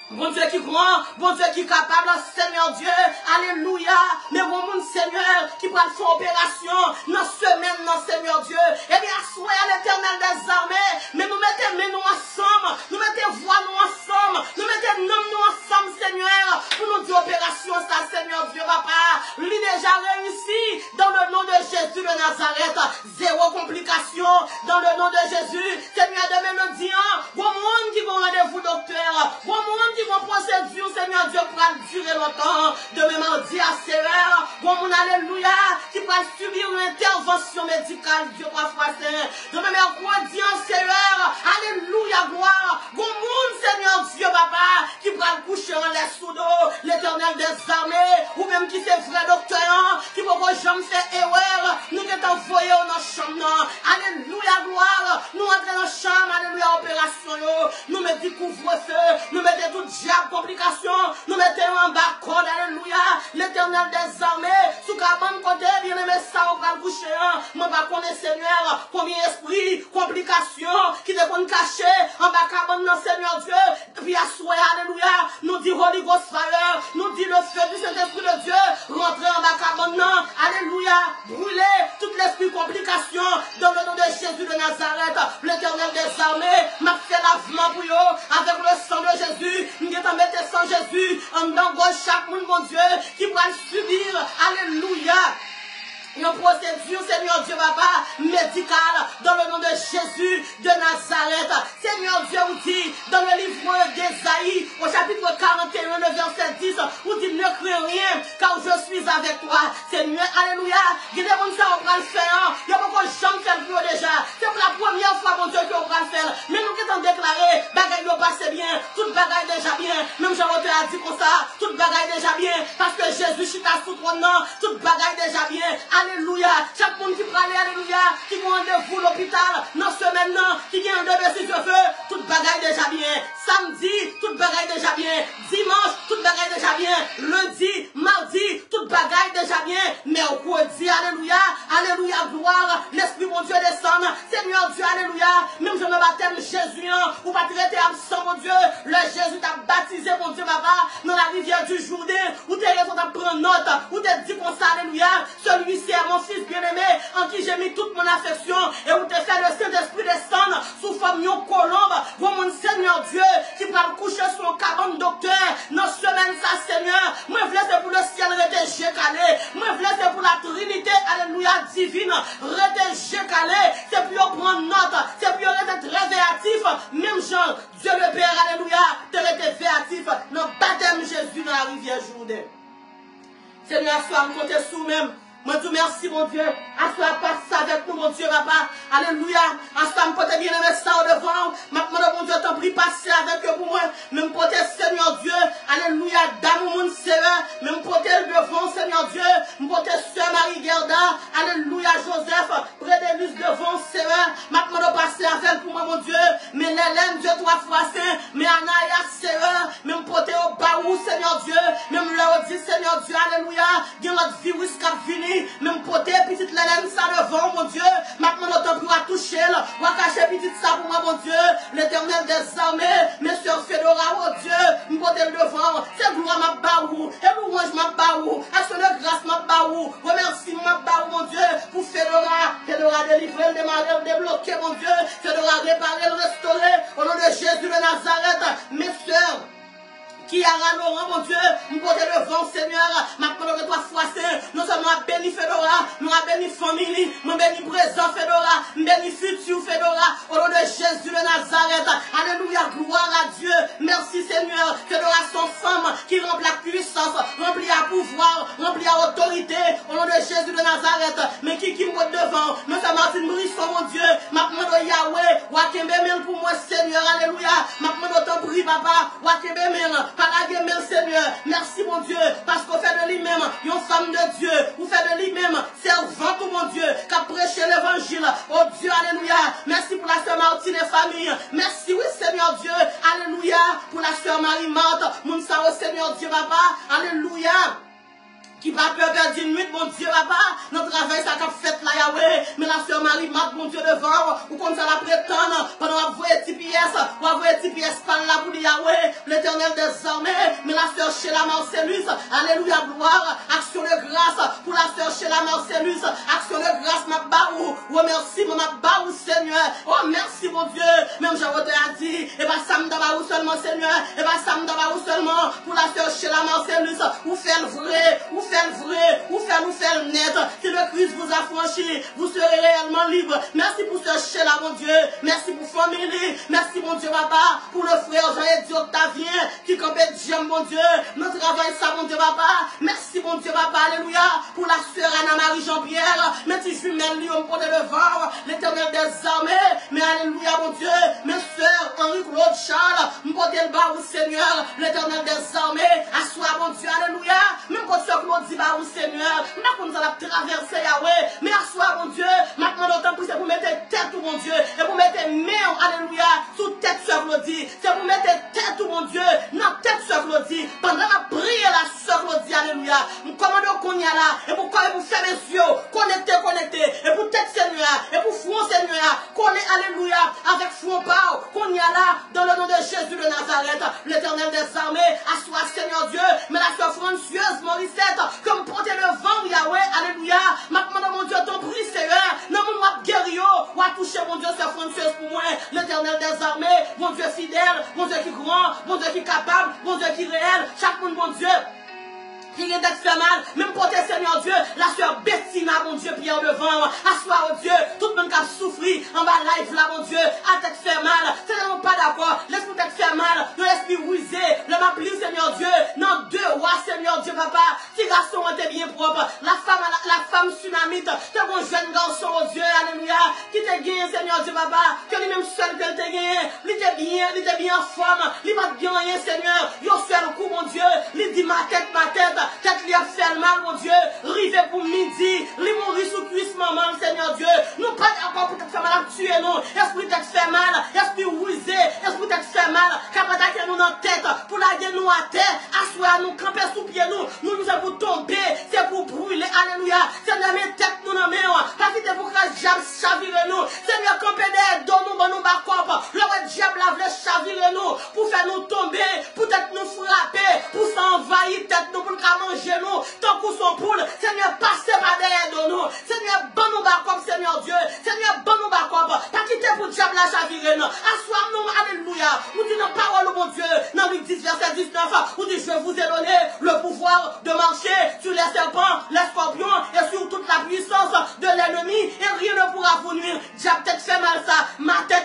Bon Dieu qui grand, bon Dieu qui capable, Seigneur Dieu, alléluia, mais bon monde Seigneur, qui prend faire opération, dans semaine, non Seigneur Dieu, eh bien, soyez l'éternel des armées, mais nous mettons nous ensemble, nous mettons voix nous ensemble, nous mettons nom nous ensemble, Seigneur, pour nous dire opération, ça, Seigneur Dieu, papa, lui déjà réussi, dans le nom de Jésus de Nazareth, zéro complication, dans le nom de Jésus, Seigneur, demain nous disons, bon monde qui vont rendez-vous, docteur, bon monde qui vont procédure, Seigneur Dieu, pour durer longtemps, demain mardi à 7 heures, bon monde, alléluia, qui va subir une intervention médicale, Dieu, 3 fois saint, demain mercredi à 7 heures, alléluia, gloire, bon monde, Seigneur Dieu, papa, qui va coucher en l'air sous l'eau, l'éternel des armées, ou même qui c'est vrai docteur, qui va jamais faire erreur, nous qui t'envoyons envoyé dans la chambre, alléluia, gloire, nous entrons dans la chambre, alléluia, opération, nous mettons couvre-feu, nous mettons tout diable, complication, nous mettons en bas code, alléluia, l'éternel des armées, sous cabane côté, bien aimé ça, on va le coucher, mais pas connaître Seigneur, combien esprit, complication, qui te qu'on cacher, en bas cabane, non Seigneur Dieu, puis à souhait, alléluia, nous dit Holy Ghost Fire, nous dit le feu du Saint-Esprit de Dieu, rentrer en bas cabane, non, alléluia, brûler toute l'esprit complication, dans le nom de Jésus de Nazareth, l'éternel des armées, m'a fait la lavement pour eux, avec le sang de Jésus. Nous allons mettre le sang de Jésus en dedans chaque monde, mon Dieu, qui va subir, alléluia, une procédure, Seigneur Dieu, papa, médicale, dans le nom de Jésus de Nazareth. Seigneur Dieu, vous dit, dans le livre d'Ésaïe, au chapitre 41, le verset 10, vous dit, ne crains rien, car je suis avec toi. Seigneur, alléluia, il y a des gens qui vont le faire, il y a beaucoup de gens qui le font déjà. C'est pour la première fois, mon Dieu, qu'on va le faire. Mais nous qui sommes déclarés, bagaille nous passe bien, toute bagaille déjà bien. Même Jean-Rote a dit comme ça, toute bagaille déjà bien, parce que Jésus chita sous ton nom, toute bagaille déjà bien. Alléluia. Chaque monde qui parle, alléluia, qui va rendez-vous l'hôpital, non semaine, qui vient de baisser de feu, toute bagaille déjà bien. Samedi, toute bagaille déjà bien. Dimanche, toute bagaille déjà bien. Lundi, mardi, toute bagaille déjà bien. Mercredi, alléluia, alléluia, gloire. L'Esprit mon Dieu descend. Seigneur Dieu, alléluia. Même je me baptême Jésus, ou pas traiter absent, mon Dieu. Le Jésus t'a baptisé, mon Dieu, papa, dans la rivière du Jourdain, où t'es raison de prendre note, où t'es dit comme ça, alléluia. Celui-ci est mon fils bien-aimé, en qui j'ai mis toute mon affection, et où t'es fait le Saint-Esprit descendre sous forme de colombe. Vous, mon Seigneur Dieu, qui va me coucher sur le cabane docteur, dans semaine, ça, Seigneur. Moi, je c'est pour le ciel, rete calé. Moi, je c'est pour la Trinité, alléluia, divine, rete calé. C'est pour prendre note, c'est pour être très véatif. Même Jean, Dieu le Père, alléluia, te rete véatif dans le baptême Jésus dans la rivière Jourdain. Seigneur, sois me compter sous même. Moi, tout merci, mon Dieu. Assois passe avec nous, mon Dieu, papa. Alléluia. Assois me porter bien aimé ça au devant. Maintenant, mon Dieu, t'en prie, passer avec eux pour moi. Même porter, Seigneur Dieu. Alléluia. D'amour, mon Seigneur. Même porter le devant, Seigneur Dieu. Me porter Sœur Marie Gerda. Alléluia, Joseph. Prédélus devant, Seigneur. Maintenant, passer avec pour moi, mon Dieu. Mais l'Hélène, Dieu, trois fois saint. Mais Anaya, Seigneur. Même porter au baou, Seigneur Dieu. Même là, dit, Seigneur Dieu. Alléluia. Il y a notre virus qui a fini. Même poté, petite l'élève, ça devant, mon Dieu. Maintenant, notre pour toucher, on va cacher petite ça pour moi, mon Dieu. L'Éternel des armées, mes soeurs Fédora, oh Dieu, me poté le devant. C'est gloire ma baou, et louange ma baou, action de grâce ma baou, remercie ma baou, mon Dieu, pour Fédora, Fédora délivrer, démarrer, débloquer, mon Dieu, Fédora réparer, restaurer, au nom de Jésus de Nazareth, mes soeurs. Qui a Laurent, mon Dieu, nous porter devant, Seigneur, maintenant que toi fois saint, nous sommes à béni Fédora, nous à béni famille, nous béni présent Fédora, nous béni futur Fédora, au nom de Jésus de Nazareth, alléluia, gloire à Dieu, merci Seigneur, Fédora son femme, qui remplit la puissance, remplit à pouvoir, remplit à autorité, au nom de Jésus de Nazareth, mais qui me porte devant, nous sommes Martine Brisson, mon Dieu, maintenant de Yahweh, Wakembe pour moi, Seigneur, alléluia, maintenant de ton prix, papa, Wakembe par la gueule, Seigneur. Merci, mon Dieu, parce qu'on fait de lui-même une femme de Dieu. Vous faites de lui-même servante, mon Dieu, qui a prêché l'évangile. Oh Dieu, alléluia. Merci pour la sœur Martine et famille. Merci, oui, Seigneur Dieu. Alléluia. Pour la sœur Marie-Marthe. Mon Seigneur Dieu, papa. Alléluia. Qui va perdre d'une nuit, mon Dieu, papa. Notre travail, ça a fait là, Yahweh. Mais la sœur Marie, mon Dieu, devant, ou comme ça la prétendre, pendant qu'on voit TPS, on va voir TPS par là pour Yahweh, l'Éternel des armées. Mais la sœur Sheila Marcellus, alléluia, gloire, action de grâce pour la sœur Sheila Marcellus, action de grâce, ma baou. Oh, merci, ma baou, Seigneur. Oh, merci, mon Dieu. Même Jean-Rote a dit, et pas Sam Dabaou seulement, Seigneur, et pas Sam Dabaou seulement, pour la sœur Sheila Marcellus, ou faire le vrai, ou faire le vrai, ou faire le net. Si le Christ vous a franchi, vous serez réellement libre. Merci pour ce Sheila, mon Dieu. Merci pour famille. Merci, mon Dieu, papa, pour le frère Jean-Édie Octavien, qui compète Dieu, mon Dieu. Notre travail, ça, mon Dieu, papa. Merci, mon Dieu, papa, alléluia. Pour la sœur Anna-Marie Jean-Pierre. Merci, jumelle, lui, on me porte devant. L'Éternel des armées. Mais alléluia, mon Dieu. Mes sœurs, Henri-Claude Charles, me porte le bas au Seigneur. L'Éternel des armées. Assois, mon Dieu, alléluia. Même quand sœur Claude dit, bah, au Seigneur. Maintenant, nous allons traverser Yahweh. Mais assois, mon Dieu. Maintenant, d'autant plus, c'est pour mettre tête, tout, mon Dieu. Et pour mettre main, alléluia, sous tête, sœur Claudie. C'est pour mettre tête, tout, mon Dieu. Dans tête, sœur Claudie. Pendant la prière, la sœur Claudie, alléluia. Nous commandons qu'on y a là. Et pour faire mes yeux, connecté. Et pour tête, Seigneur. Et pour front, Seigneur. Qu'on est, alléluia, avec front pao. Qu'on y a là, dans le nom de Jésus de Nazareth. L'Éternel des armées. Assois, Seigneur Dieu. Mais la sœur Françoise Morissette, comme porter le vent, Yahweh, alléluia. Maintenant, mon Dieu, ton prix, Seigneur. Non, mon guéri, ou à toucher, mon Dieu, c'est Françoise pour moi, l'Éternel des armées, mon Dieu fidèle, mon Dieu qui est grand, mon Dieu qui est capable, mon Dieu qui est réel, chaque monde, mon Dieu. Qui vient d'être fait mal, même pour tes Seigneur Dieu, la soeur Bettina, mon Dieu, Pierre devant, asseoir au Dieu, tout le monde qui a souffert en bas live là, mon Dieu, a tête fait mal, c'est vraiment pas d'accord, laisse-nous tête fait mal, l'esprit rusé, le m'appeler, Seigneur Dieu, non, deux rois, Seigneur Dieu, papa, si garçon était bien propre, la femme tsunamite, t'es un jeune garçon, oh Dieu, alléluia, qui t'a gagné, Seigneur Dieu, papa, que lui-même seul qu'elle t'a gagné, il était bien en forme, il m'a bien rien, Seigneur, il a fait le coup, mon Dieu, il dit ma tête, tête lui a fait le mal, mon Dieu, rivé pour midi, lui mourir sous cuisse, maman, Seigneur Dieu, nous pas d'accord pour te faire mal à tuer, nous, esprit tête fait mal, esprit rusé, esprit tête fait mal, capable que nous dans la tête, pour la gueule nous à terre, asseoir nous, camper sous pied nous sommes pour tomber, c'est pour brûler, alléluia, Seigneur, mes têtes nous dans main, parce que c'est pour que le diable chavire nous, Seigneur, camper des dons nous, bon nous bas le diable a voulu chavirer nous, pour faire nous tomber, pour peut-être nous frapper, pour s'envahir tête nous, pour manger nous, tant qu'on son poule, Seigneur, passez par derrière de nous, Seigneur, bon nous bas Seigneur Dieu, Seigneur, bon nous bas pas quitter pour diable la chavirer nous, assoir nous, alléluia, ou dit nos paroles, mon Dieu, dans Luc 10, verset 19, ou dit je vous ai donné le pouvoir de marcher sur les serpents, les scorpions, et sur toute la puissance de l'ennemi, et rien ne pourra vous nuire, diable peut-être fait mal ça, ma tête,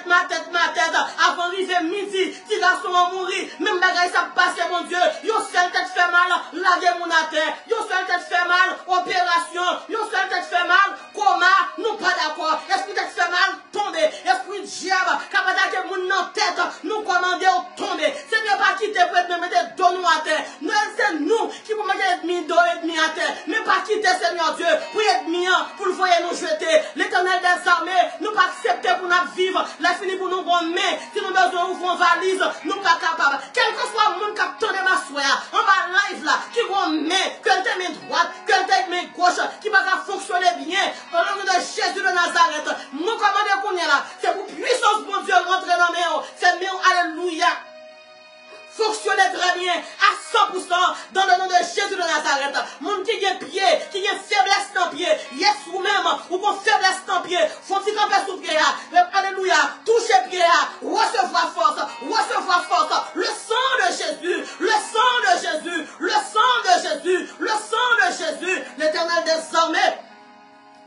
avant d'arriver midi, si garçon a mourir, même bagaille ça passe, mon Dieu, yo seul tête fait mal, laver mon terre, yo seul tête fait mal, opération, yo seul tête fait mal, coma, nous pas d'accord, esprit tête fait mal, tomber, esprit diable, capable que mon dans tête, nous commander au tomber, Seigneur pas quitter pour être mettre dos nous à terre, nous c'est nous qui pouvons mettre mis dos et demi à terre, mais pas quitter Seigneur Dieu, pour être mis, pour le voyer nous jeter, l'Éternel des armées, nous pas accepter pour nous vivre, la fini pour nous bon mais, si nous besoin ouvrir une valise, nous pas capables, quel que soit le monde qui a tourné ma soeur, en bas live là, qui vont mettre, que t'es main droite, que t'es main gauche, qui va fonctionner bien, au nom de Jésus de Nazareth, nous commandons qu'on est là, c'est pour puissance mon Dieu rentrer dans mes mains, c'est mieux, alléluia. Fonctionnez très bien à 100% dans le nom de Jésus de Nazareth. Mon qui a pied, qui a faiblesse dans pied, yes ou même, ou qu'on faiblesse dans pied, faut-il camper sous pied, alléluia, toucher pied, recevoir force, le sang de Jésus, le sang de Jésus, le sang de Jésus, le sang de Jésus, l'Éternel des armées.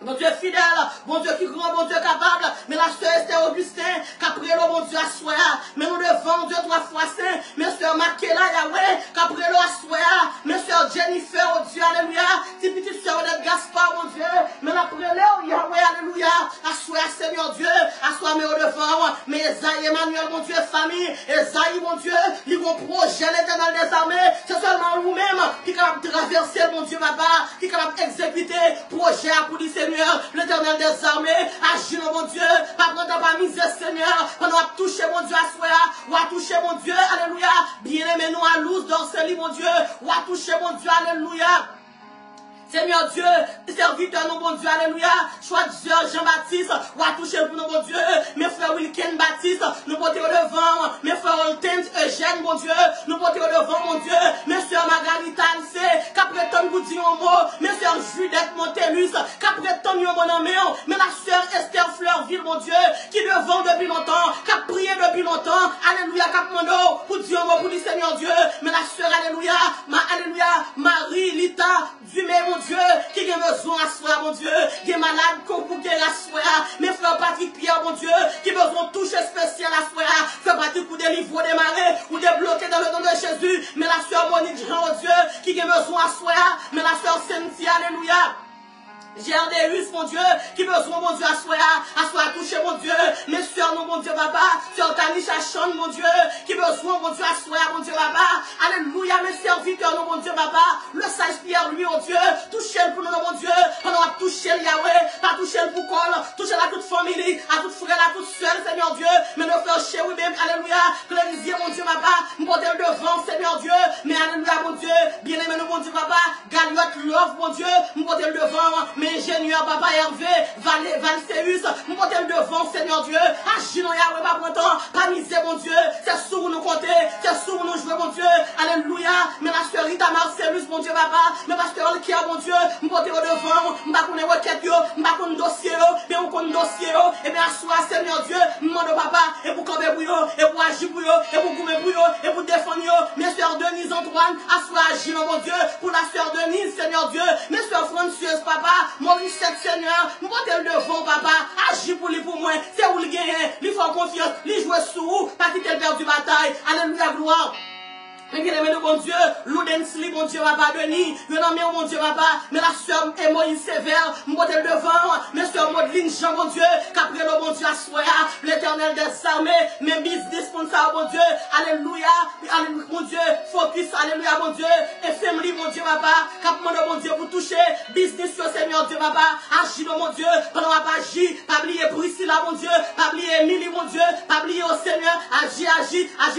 Mon Dieu fidèle, mon Dieu qui grand, mon Dieu capable, mais la soeur Esther Augustin, qu'après le mon Dieu assoya, mais nous devons Dieu 3 fois saint, mais soeur Makela Yahweh, qu'après le assoya, mais soeur Jennifer, oh Dieu, alléluia, si petite soeur de Gaspard, mon Dieu, mais après le Yahweh, alléluia, assoya Seigneur Dieu, assoya mais au devant, mais Esaïe Emmanuel, mon Dieu, famille, Esaïe, mon Dieu, il y a un projet, l'Éternel des armées, c'est seulement nous-mêmes qui est capable de traverser, mon Dieu, papa, qui est capable d'exécuter projet pour dire Seigneur, l'Éternel des armées, agis mon Dieu, pas prendre pas misère Seigneur, on va toucher mon Dieu à soi, on va toucher mon Dieu, alléluia, bien aimé nous à l'ous dans ce lit mon Dieu, on va toucher mon Dieu, alléluia. Seigneur Dieu, serviteur, nous, bon Dieu, alléluia. Choisir Jean-Baptiste, ou à toucher pour nous, bon Dieu. Mes frères Wilken Baptiste, nous porter au devant. Mes frères Holten Eugène, bon Dieu, nous porter au devant, mon Dieu. Mes soeurs Margarita Alcé, qu'après tant vous dit un mot. Mes soeurs Judette Montelus, qu'après tant nous bon amour. Mais la soeur Esther Fleurville, mon Dieu, qui devant depuis longtemps, qui a prié depuis longtemps. Alléluia, Capmando, pour dire un mot, pour dire Seigneur Dieu. Mais la soeur, alléluia, Marie, Lita, Dumé, mon Dieu, qui a besoin à soi, mon Dieu, qui est malade, qu'on peut guérir à soi, mes frères Patrick Pierre, mon Dieu, qui a besoin de toucher spécial à soi, fait Patrick pour délivrer, démarrer, ou débloquer dans le nom de Jésus, mais la soeur Monique Jean, oh Dieu, qui a besoin à soi, mais la soeur Cynthia, alléluia. Gerdeus, mon Dieu, qui besoin, mon Dieu, à soi toucher, mon Dieu, mes soeurs, non, mon Dieu, papa, soeur Tanisha Chon, mon Dieu, qui besoin, mon Dieu, à soi, mon Dieu, papa, alléluia, mes serviteurs, non, mon Dieu, papa, le sage Pierre, lui, mon Dieu, toucher pour nous, mon Dieu, on va toucher le Yahweh, pas toucher le Poucol, toucher à toute famille, à toute frère, à toute seule, Seigneur Dieu, mais nos frères chez oui-même, alléluia, que l'église, mon Dieu, papa, nous porter devant, Seigneur Dieu, mais alléluia, mon Dieu, bien-aimé, mon Dieu, papa, Galiote, Love, mon Dieu, nous porter le devant, mais ingénieur, papa Hervé, Valséus, nous porter le devant, Seigneur Dieu, agis dans Yahweh, pas printemps, pas misé, mon Dieu, c'est sous nous compter, c'est sous nous jouer, mon Dieu, alléluia, mais la sœur Rita Marcellus, mon Dieu, papa, mais pasteur Alkia, mon Dieu, nous porter au devant, nous pas qu'on ait requête, nous pas qu'on dossier, mais on qu'on dossier, et bien, assois, Seigneur Dieu, nous demandons, papa, et pour camper pour eux, et pour agir pour eux, et pour goumer pour eux, et pour défendre eux, mes sœurs Denise Antoine, assois, agir, mon Dieu, pour la sœur Denise, Seigneur Dieu, mes sœurs Françoise, papa, Maurice, Seigneur, nous porter le devant, papa, agis pour lui, pour moi, c'est où il gagne, lui faire confiance, lui jouer sous, pas quitter le père du bataille, alléluia, gloire. Mais bien aimé de mon Dieu, Loudensli, mon Dieu, papa, Denis, je nomme mon Dieu, papa, mais la sœur et Moïse Sévère, mon le devant, mes sœurs Maudline Jean, mon Dieu, qu'après le bon Dieu, à l'éternel des armées, mes business pour ça, mon Dieu, alléluia, mon Dieu, focus, alléluia, mon Dieu, et family, mon Dieu, papa, qu'après mon Dieu, pour toucher, business, sur Seigneur Dieu, papa, agis, mon Dieu, pendant ma agis, pas oublier Priscilla, mon Dieu, pas oublier Émilie, mon Dieu, pas oublier au Seigneur, agis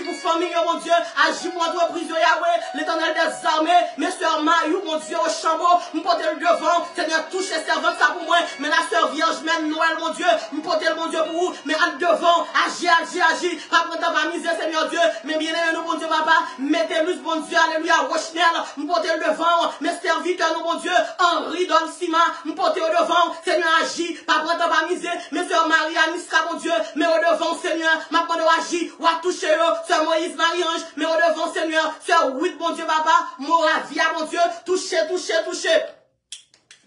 pour famille, mon Dieu, agis pour prison Yahweh, l'éternel des armées, mes soeurs Maïou, mon Dieu, au chambeau, me porter le devant, Seigneur, touche les servantes, ça pour moi, mais la sœur Vierge, même Noël, mon Dieu, me porter le bon Dieu pour vous, mais à devant, agis, pas prendre ma misère, Seigneur Dieu, mais bien aimé, nous, bon Dieu, papa, mettez-le, bon Dieu, alléluia, Rochnel, me porter le devant, mes serviteurs, nous, bon Dieu, Henri, Dolcima, me porter au devant, Seigneur, agis, pas prendre ma misère, mes soeurs Marie, Aniska, mon Dieu, mais au devant, Seigneur, ma prendre agis, ou à toucher, sœur Moïse, Marie-Ange, mais au devant, Seigneur, Sœur, oui, mon Dieu, papa, Moravia, mon Dieu, touchez.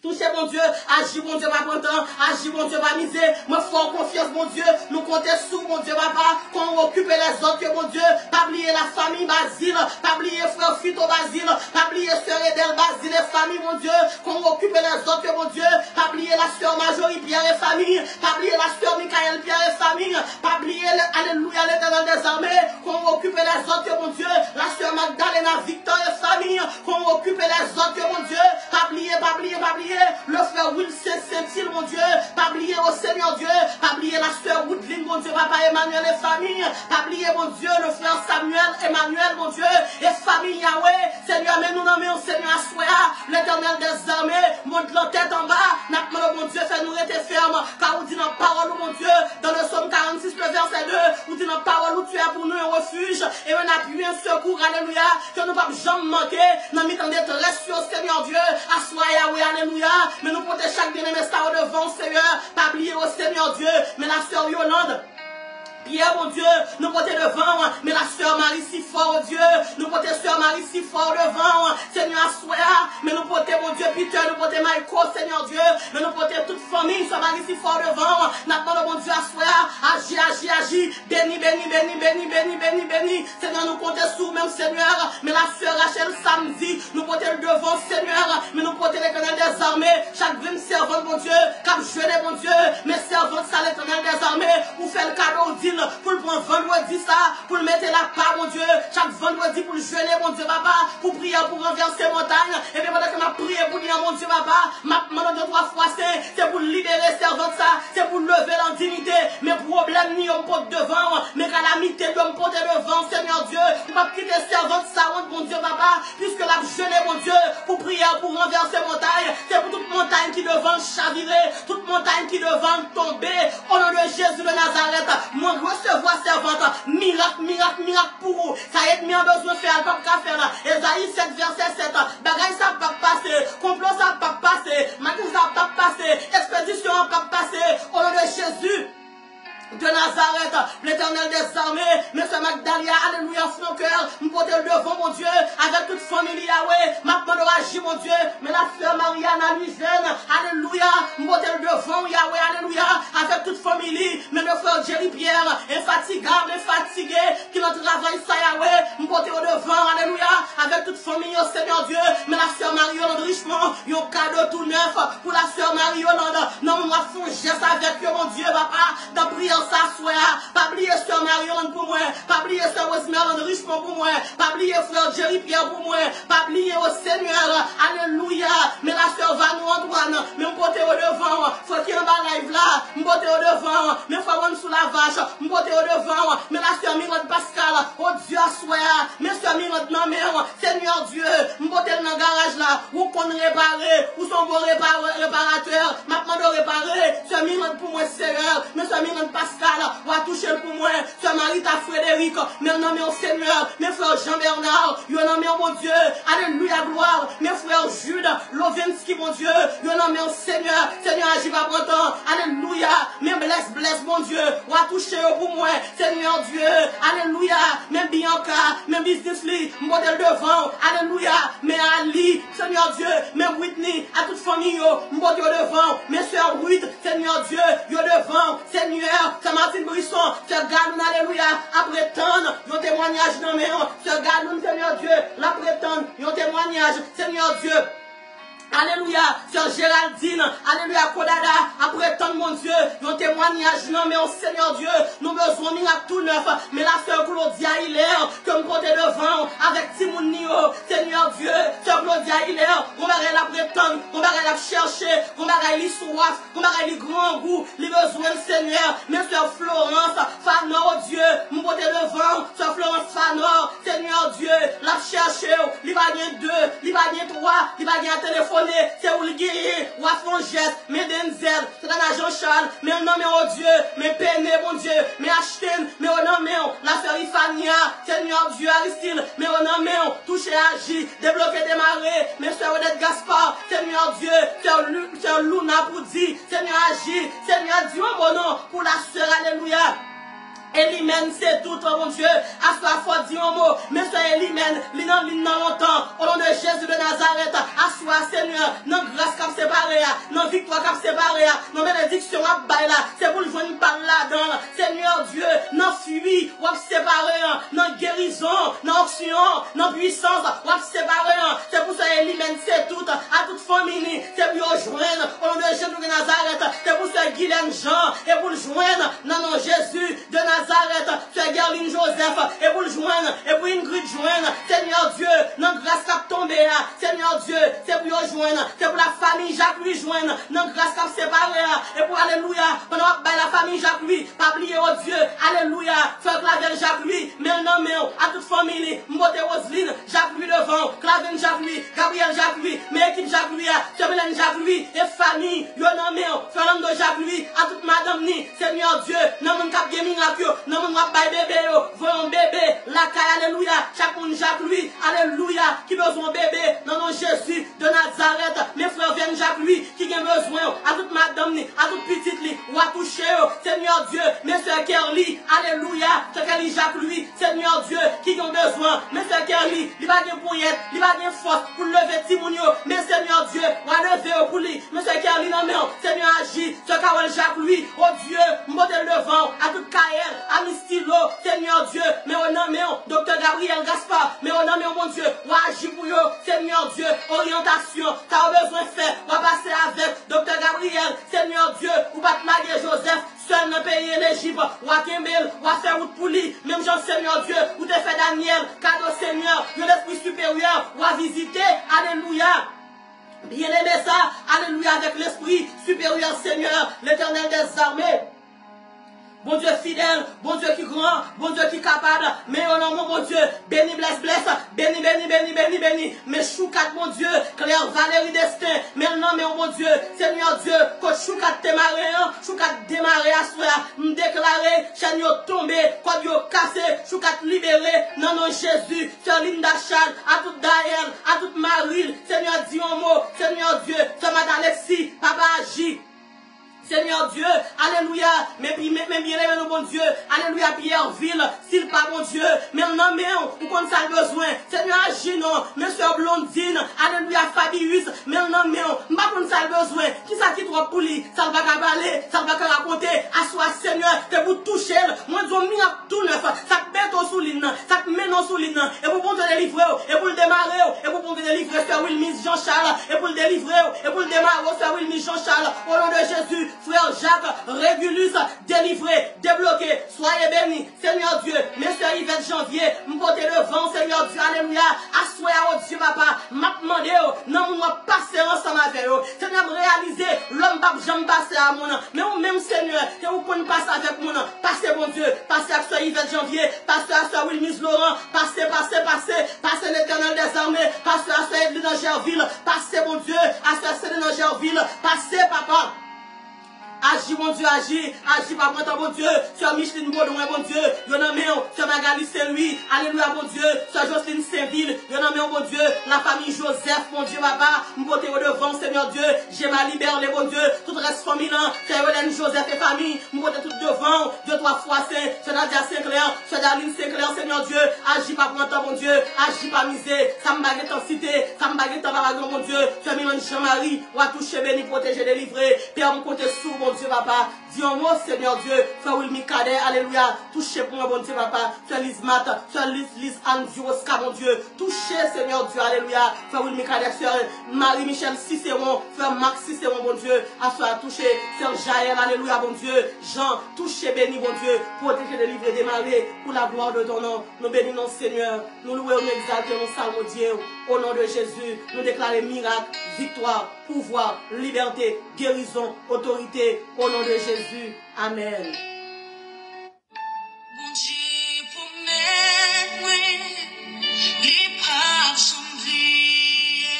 Touchez, mon Dieu, agis, mon Dieu, pas content, agis, mon Dieu, pas misé, me fort confiance, mon Dieu, nous comptons sous, mon Dieu, papa, qu'on occupe les autres, mon Dieu, pas oublier la famille Basile, pas oublier frère Fito Basile, pas oublier sœur Edel Basile et famille, mon Dieu, qu'on occupe les autres, mon Dieu, pas oublier la sœur Majorie Pierre et famille, pas oublier la sœur Michael Pierre et famille, pas oublier, alléluia, l'éternel des armées, qu'on occupe les autres, mon Dieu, la sœur Magdalena Victor et famille, qu'on occupe les autres, mon Dieu, pas oublier, le frère Wilson Saint-Il, mon Dieu, pas oublier au Seigneur Dieu, pas oublier la sœur Woodline, mon Dieu, papa Emmanuel et famille, pas oublier, mon Dieu, le frère Samuel, Emmanuel, mon Dieu, et famille Yahweh, Seigneur, mais nous nommons, Seigneur, à l'éternel des armées, monte la tête en bas, n'a mon Dieu, fais-nous rester fermes, car vous dit dans la parole, mon Dieu, dans le psaume 46, le verset 2, vous dit dans la parole où tu as pour nous un refuge, et un appui, un secours, alléluia, que nous ne pouvons jamais manquer, dans le temps d'être restés au Seigneur Dieu, à soi, Yahweh, alléluia, mais nous portons chaque bien-aimé ça au devant, Seigneur, pas oublier au Seigneur Dieu, mais la sœur Yolande, Pierre, mon Dieu, nous portons devant, mais la sœur Marie si fort, Dieu, nous portons sœur Marie si fort devant, Seigneur, assoya, mais nous portons, mon Dieu, Peter, nous portons Michael, Seigneur Dieu, mais nous portons toute famille, sœur Marie si fort devant, nous mon Dieu, assoya, agis, béni, Seigneur, nous comptons sous, même Seigneur, mais la sœur Rachel samedi, nous portons le devant, Seigneur, mais nous portons l'éternel des armées, chaque ville servante, mon Dieu, cap jeûner, mon Dieu, mes servantes, ça l'éternel des armées, pour faire le cadeau, pour le prendre vendredi ça, pour le mettre la part, mon Dieu, chaque vendredi pour le jeûner, mon Dieu, papa, pour prier, pour renverser montagne, et bien pendant que ma prière pour dire, mon Dieu, papa, ma demande de 3 fois, c'est pour libérer servante ça, c'est pour lever l'indignité, mes problèmes, ni on porte devant, mes calamités, on porte devant, Seigneur Dieu, on va quitter servante ça, mon Dieu, papa, puisque la jeûner, mon Dieu, pour prier, pour renverser montagne, c'est pour toute montagne qui devant chavirer, toute montagne qui devant tomber, au nom de Jésus de Nazareth, mon recevoir servante, miracle pour vous. Ça y est, mis en besoin de faire, pas qu'à faire là. Esaïe 7, verset 7. Bagaille ça pas passer, complot ça pas passer, matin ça pas passer, expédition pas passer. Au nom de Jésus de Nazareth, l'éternel des armées, M. Magdalia, alléluia, son cœur, nous portons le devant, mon Dieu, avec toute famille, Yahweh, ma demande agir, mon Dieu, mais la sœur Marianne, à jeune, alléluia, nous portons le devant, Yahweh, alléluia, avec toute famille, mais le frère Jerry Pierre, infatigable, fatigué, qui notre travail, ça, Yahweh, nous portons le devant, alléluia, avec toute famille, au Seigneur Dieu, mais la sœur Marie-Yolande Richemont, il y a un cadeau tout neuf pour la sœur Marie-Yolande, non, moi, faut geste avec eux, mon Dieu, papa, dans prière, ça soit, pas oublier sœur Marion pour moi, pas oublier sœur Rosemary Richemont pour moi, pas oublier frère Jerry Pierre pour moi, pas oublier au Seigneur, alléluia, mais la sœur Vanou Antoine, mais me porter au devant, faut qu'il y ait un live là, me porter au devant, mais faut rendre sous la vache, me porter au devant, mais la sœur Mirande Pascal, oh Dieu, soit, mais sœur Mirande non, garage là, ou qu'on réparer, ou son bon réparateur, m'a demandé de réparer, ce Milan pour moi, Seigneur, mais ce Milan Pascal, ou a touché pour moi, ce Marita Frédéric, mais non, mais au Seigneur, mes frères Jean-Bernard, yo non, mais mon Dieu, alléluia, gloire, mes frères Jude, Lovinsky, mon Dieu, yo non, mais au Seigneur, Seigneur, agis pas printemps, alléluia, mais blesse, mon Dieu, ou a touché pour moi, Seigneur Dieu, alléluia, même Bianca, même Business Lee, modèle devant, alléluia, mais Ali, Seigneur Dieu, même Whitney, à toute famille, modèle devant, mes soeurs Ruth, Seigneur Dieu, yo devant, Seigneur, c'est Martine Brisson, Sœur Galoun, alléluia, à prétendre, yo témoignage dans mes mains, Sœur Galoun, Seigneur Dieu, la prétendre, yo témoignage, Seigneur Dieu. Alléluia, Sœur Géraldine, alléluia, Kodada, après tant mon Dieu, yon témoignage, non, mais au Seigneur Dieu, nous besoin de tout neuf, mais la Sœur Claudia Hilaire, que me porter devant, avec Timoun Nio, Seigneur Dieu, Sœur Claudia Hilaire, on va la prétendre, on va la chercher, on va la soif, on va la grand goût, les besoins, Seigneur, mais Sœur Florence, Fanor, Dieu, me porter devant, Sœur Florence Fanor, Seigneur Dieu, la chercher, il va gagner 2, il va gagner 3, il va gagner un téléphone. C'est où le guérir, ou à fond geste, mais Denzel, c'est dans la Jean-Charles, mais non, mais oh Dieu, mais Péné, mon Dieu, mais Ashton, mais oh non, mais la sœur Ifania, Seigneur Dieu, Aristide, mais oh non, mais toucher, agir, débloquer, démarrer, mais sœur Odette Gaspard, Seigneur Dieu, sœur Luna pour dire, Seigneur agir, Seigneur Dieu, mon nom, pour la sœur, alléluia. Elimène, c'est tout, oh mon Dieu. À soi, faut dire un mot. Mais ça, Elimène, l'in longtemps. Au nom de Jésus de Nazareth. À soi, Seigneur. Non, grâce cap séparé. Non, victoire cap séparé. Non, bénédiction à bail là. C'est pour le joindre par là-dedans. Seigneur Dieu, non, fuit. Ou séparé. Non, guérison. Non, option. Non, puissance. Ou séparé. C'est pour ça, Elimène, c'est tout. À toute famille. C'est pour joindre. Au nom de Jésus de Nazareth. C'est pour ça, Guylaine Jean. Et pour le joindre. Non, Jésus de Nazareth. C'est Gerline Joseph, et pour le joindre, et pour Ingrid joindre, Seigneur Dieu, non grâce cap tomber là, Seigneur Dieu, c'est pour le joindre, c'est pour la famille Jacques-Louis joindre, non grâce cap séparer là, et pour alléluia, pendant la famille Jacques-Louis, pas oublier oh Dieu, alléluia, faire Clavel Jacques-Louis, mais non, mais à toute famille, Mbote Roseline, Jacques-Louis devant, Claven Jacques-Louis, Gabriel Jacques-Louis, mais équipe Jacques-Louis, Sébélène Jacques-Louis, et famille, yo non, mais Fernando Jacques-Louis, à toute madame ni, Seigneur Dieu, non, mon cap gaming à non, mon bail bébé, voyons bébé, la caille, alléluia, chaque monde Jacques Louis, alléluia, qui besoin bébé, non, non, Jésus de Nazareth, mes frères viennent Jacques Louis, qui a besoin, à toute madame, à toute petite, ou à toucher, Seigneur Dieu, mes soeurs Kerly, alléluia, ce Kerly Jacques Louis, Seigneur Dieu, qui ont besoin, mes soeurs Kerly, il va gagner pouillette, il va gagner force pour lever Timounio, mais Seigneur Dieu, ou à lever pour lui, mes soeurs Kerly, non, mais, Seigneur agit, ce Carole Jacques Louis, oh Dieu, modèle devant, à toute Kael, Amistilo, Seigneur Dieu, mais on a mis Docteur Gabriel Gaspard, mais on a mis mon Dieu, ou agir pour eux, Seigneur Dieu, orientation, tu as besoin de faire, ou passer avec Docteur Gabriel, Seigneur Dieu, ou pas te marier Joseph, seul dans le pays éligible, ou à Kembel, ou à faire route pour lui, même Jean Seigneur Dieu, ou te fait Daniel, cadeau Seigneur, l'esprit supérieur, ou à visiter, alléluia. Bien aimé ça, alléluia, avec l'esprit supérieur Seigneur, l'éternel des armées. Bon Dieu fidèle, bon Dieu qui grand, bon Dieu qui capable, mais au nom mon Dieu, béni, blesse, béni, mais choukat mon Dieu, Claire Valérie Destin, mais non, mais mon Dieu, Seigneur Dieu, quand choukat démarré, choukat démarré à soi, déclaré, chaîne tombé, quand yo cassé, choukat libéré, non, non, Jésus, Sœur Linda Chad, à toute Daël, à toute Marie, Seigneur dit un mot, Seigneur Dieu, Sœur Madame Alexis, Papa agit. Seigneur Dieu, alléluia, mais bien aimé mon Dieu, alléluia, Pierreville, s'il pas mon Dieu, mais non, mais on compte ça besoin, Seigneur, agis non, Monsieur Blondine, alléluia, Fabius, mais non, mais on pas compte ça besoin, qui ça qui trop pour lui, ça va parler, ça va raconter, à soi, Seigneur, que vous touchez, moi, je mis à tout neuf, ça bête au souligne, ça met non souligne, et vous pouvez le délivrer, et pour le démarrer, et vous pouvez délivrer, Sœur Wilmis Jean-Charles, et pour le délivrer, et pour le démarrer, Sœur Wilmis Jean-Charles, au nom de Jésus, frère Jacques, Régulus, délivré, débloqué, soyez bénis, Seigneur Dieu, Messieurs Yvette Janvier, m'portez le Seigneur Dieu, alléluia, assoyez au Dieu, papa, m'a demandé, non, moi, passer ensemble avec yo. Seigneur, réaliser, l'homme pas jamais passer à mon nom. Mais au même Seigneur, que vous pouvez passer avec mon nom. Passez, bon Dieu, passez à ce Yvette Janvier, passez à ce Wilmis Laurent, passez l'Éternel des armées, passez à ce Edlin Gerville, passez, bon Dieu, à ce Céline Gerville, passez, papa. Agis, mon Dieu, agis, papa, bon Dieu, sur Micheline Baudouin, bon Dieu, Yonameo, sur Magali Saint-Louis, alléluia, bon Dieu, sur Jocelyne Saint-Ville, Yonameo, bon Dieu, la famille Joseph, mon Dieu, papa, m'boté au devant, Seigneur Dieu, j'ai ma liberté, bon Dieu, tout reste famille, c'est Hélène Joseph et famille, m'boté tout devant, 2, 3 fois saint, sur Nadia Saint-Clair, sur Daline Saint-Clair, Seigneur Dieu, agis, papa, bon Dieu, agis, pas misé, ça me baguette en cité, ça me baguette en baragon, mon Dieu, sur Milan Jean-Marie, ou à toucher, béni, protéger, délivrer, Père, mon côté sous, mon Dieu, papa, dis un mot, Seigneur Dieu, fais Wilmi Kader, alléluia, touchez pour moi, bon Dieu, papa, fais Lise Mat, fais Lise Anne Oscar, mon Dieu, touchez, Seigneur Dieu, alléluia, fais Wilmi Kader, fais Marie-Michel Cicéron, fais Max Cicéron, bon Dieu, à soi toucher, fais Jaël, alléluia, bon Dieu, Jean, touchez, béni, bon Dieu, protéger, délivrer, démarrer, pour la gloire de ton nom, nous bénissons, Seigneur, nous louons, nous exaltons, nous saluons Dieu, au nom de Jésus, nous déclarons miracle, victoire, pouvoir, liberté, guérison, autorité, au nom de Jésus. Amen. Mon Dieu, pour moi, les pas s'oublier,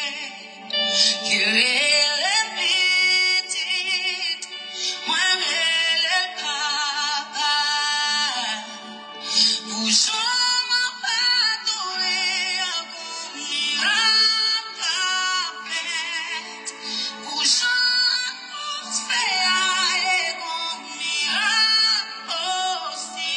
que elle est petite, moi elle est papa, pour jamais pardonner un bon miracle, pour jamais faire un bon miracle aussi.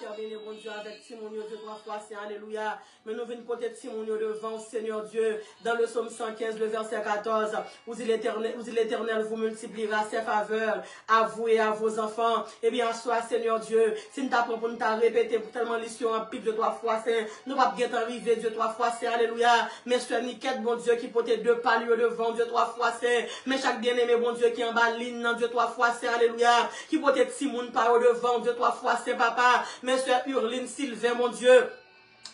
terminer, bon Dieu, avec Timonio de 3 fois, c'est alléluia. Mais nous venons porter Timonio devant, Seigneur Dieu, dans le psaume 115, le verset 14, où l'Éternel vous multipliera ses faveurs à vous et à vos enfants. Eh bien, soit, Seigneur Dieu, si nous t'apprenons pour nous répéter pour tellement l'issue en pipe de 3 fois, c'est nous ne pouvons pas arriver, Dieu 3 fois, c'est alléluia. Mais soeur Niquette, bon Dieu, qui portait 2 paliers devant, Dieu 3 fois, c'est. Mais chaque bien-aimé, bon Dieu, qui en bas ligne, Dieu 3 fois, c'est alléluia. Qui portait Timoun par devant, Dieu 3 fois, c'est papa. Mais soeur Urline Sylvain, mon Dieu,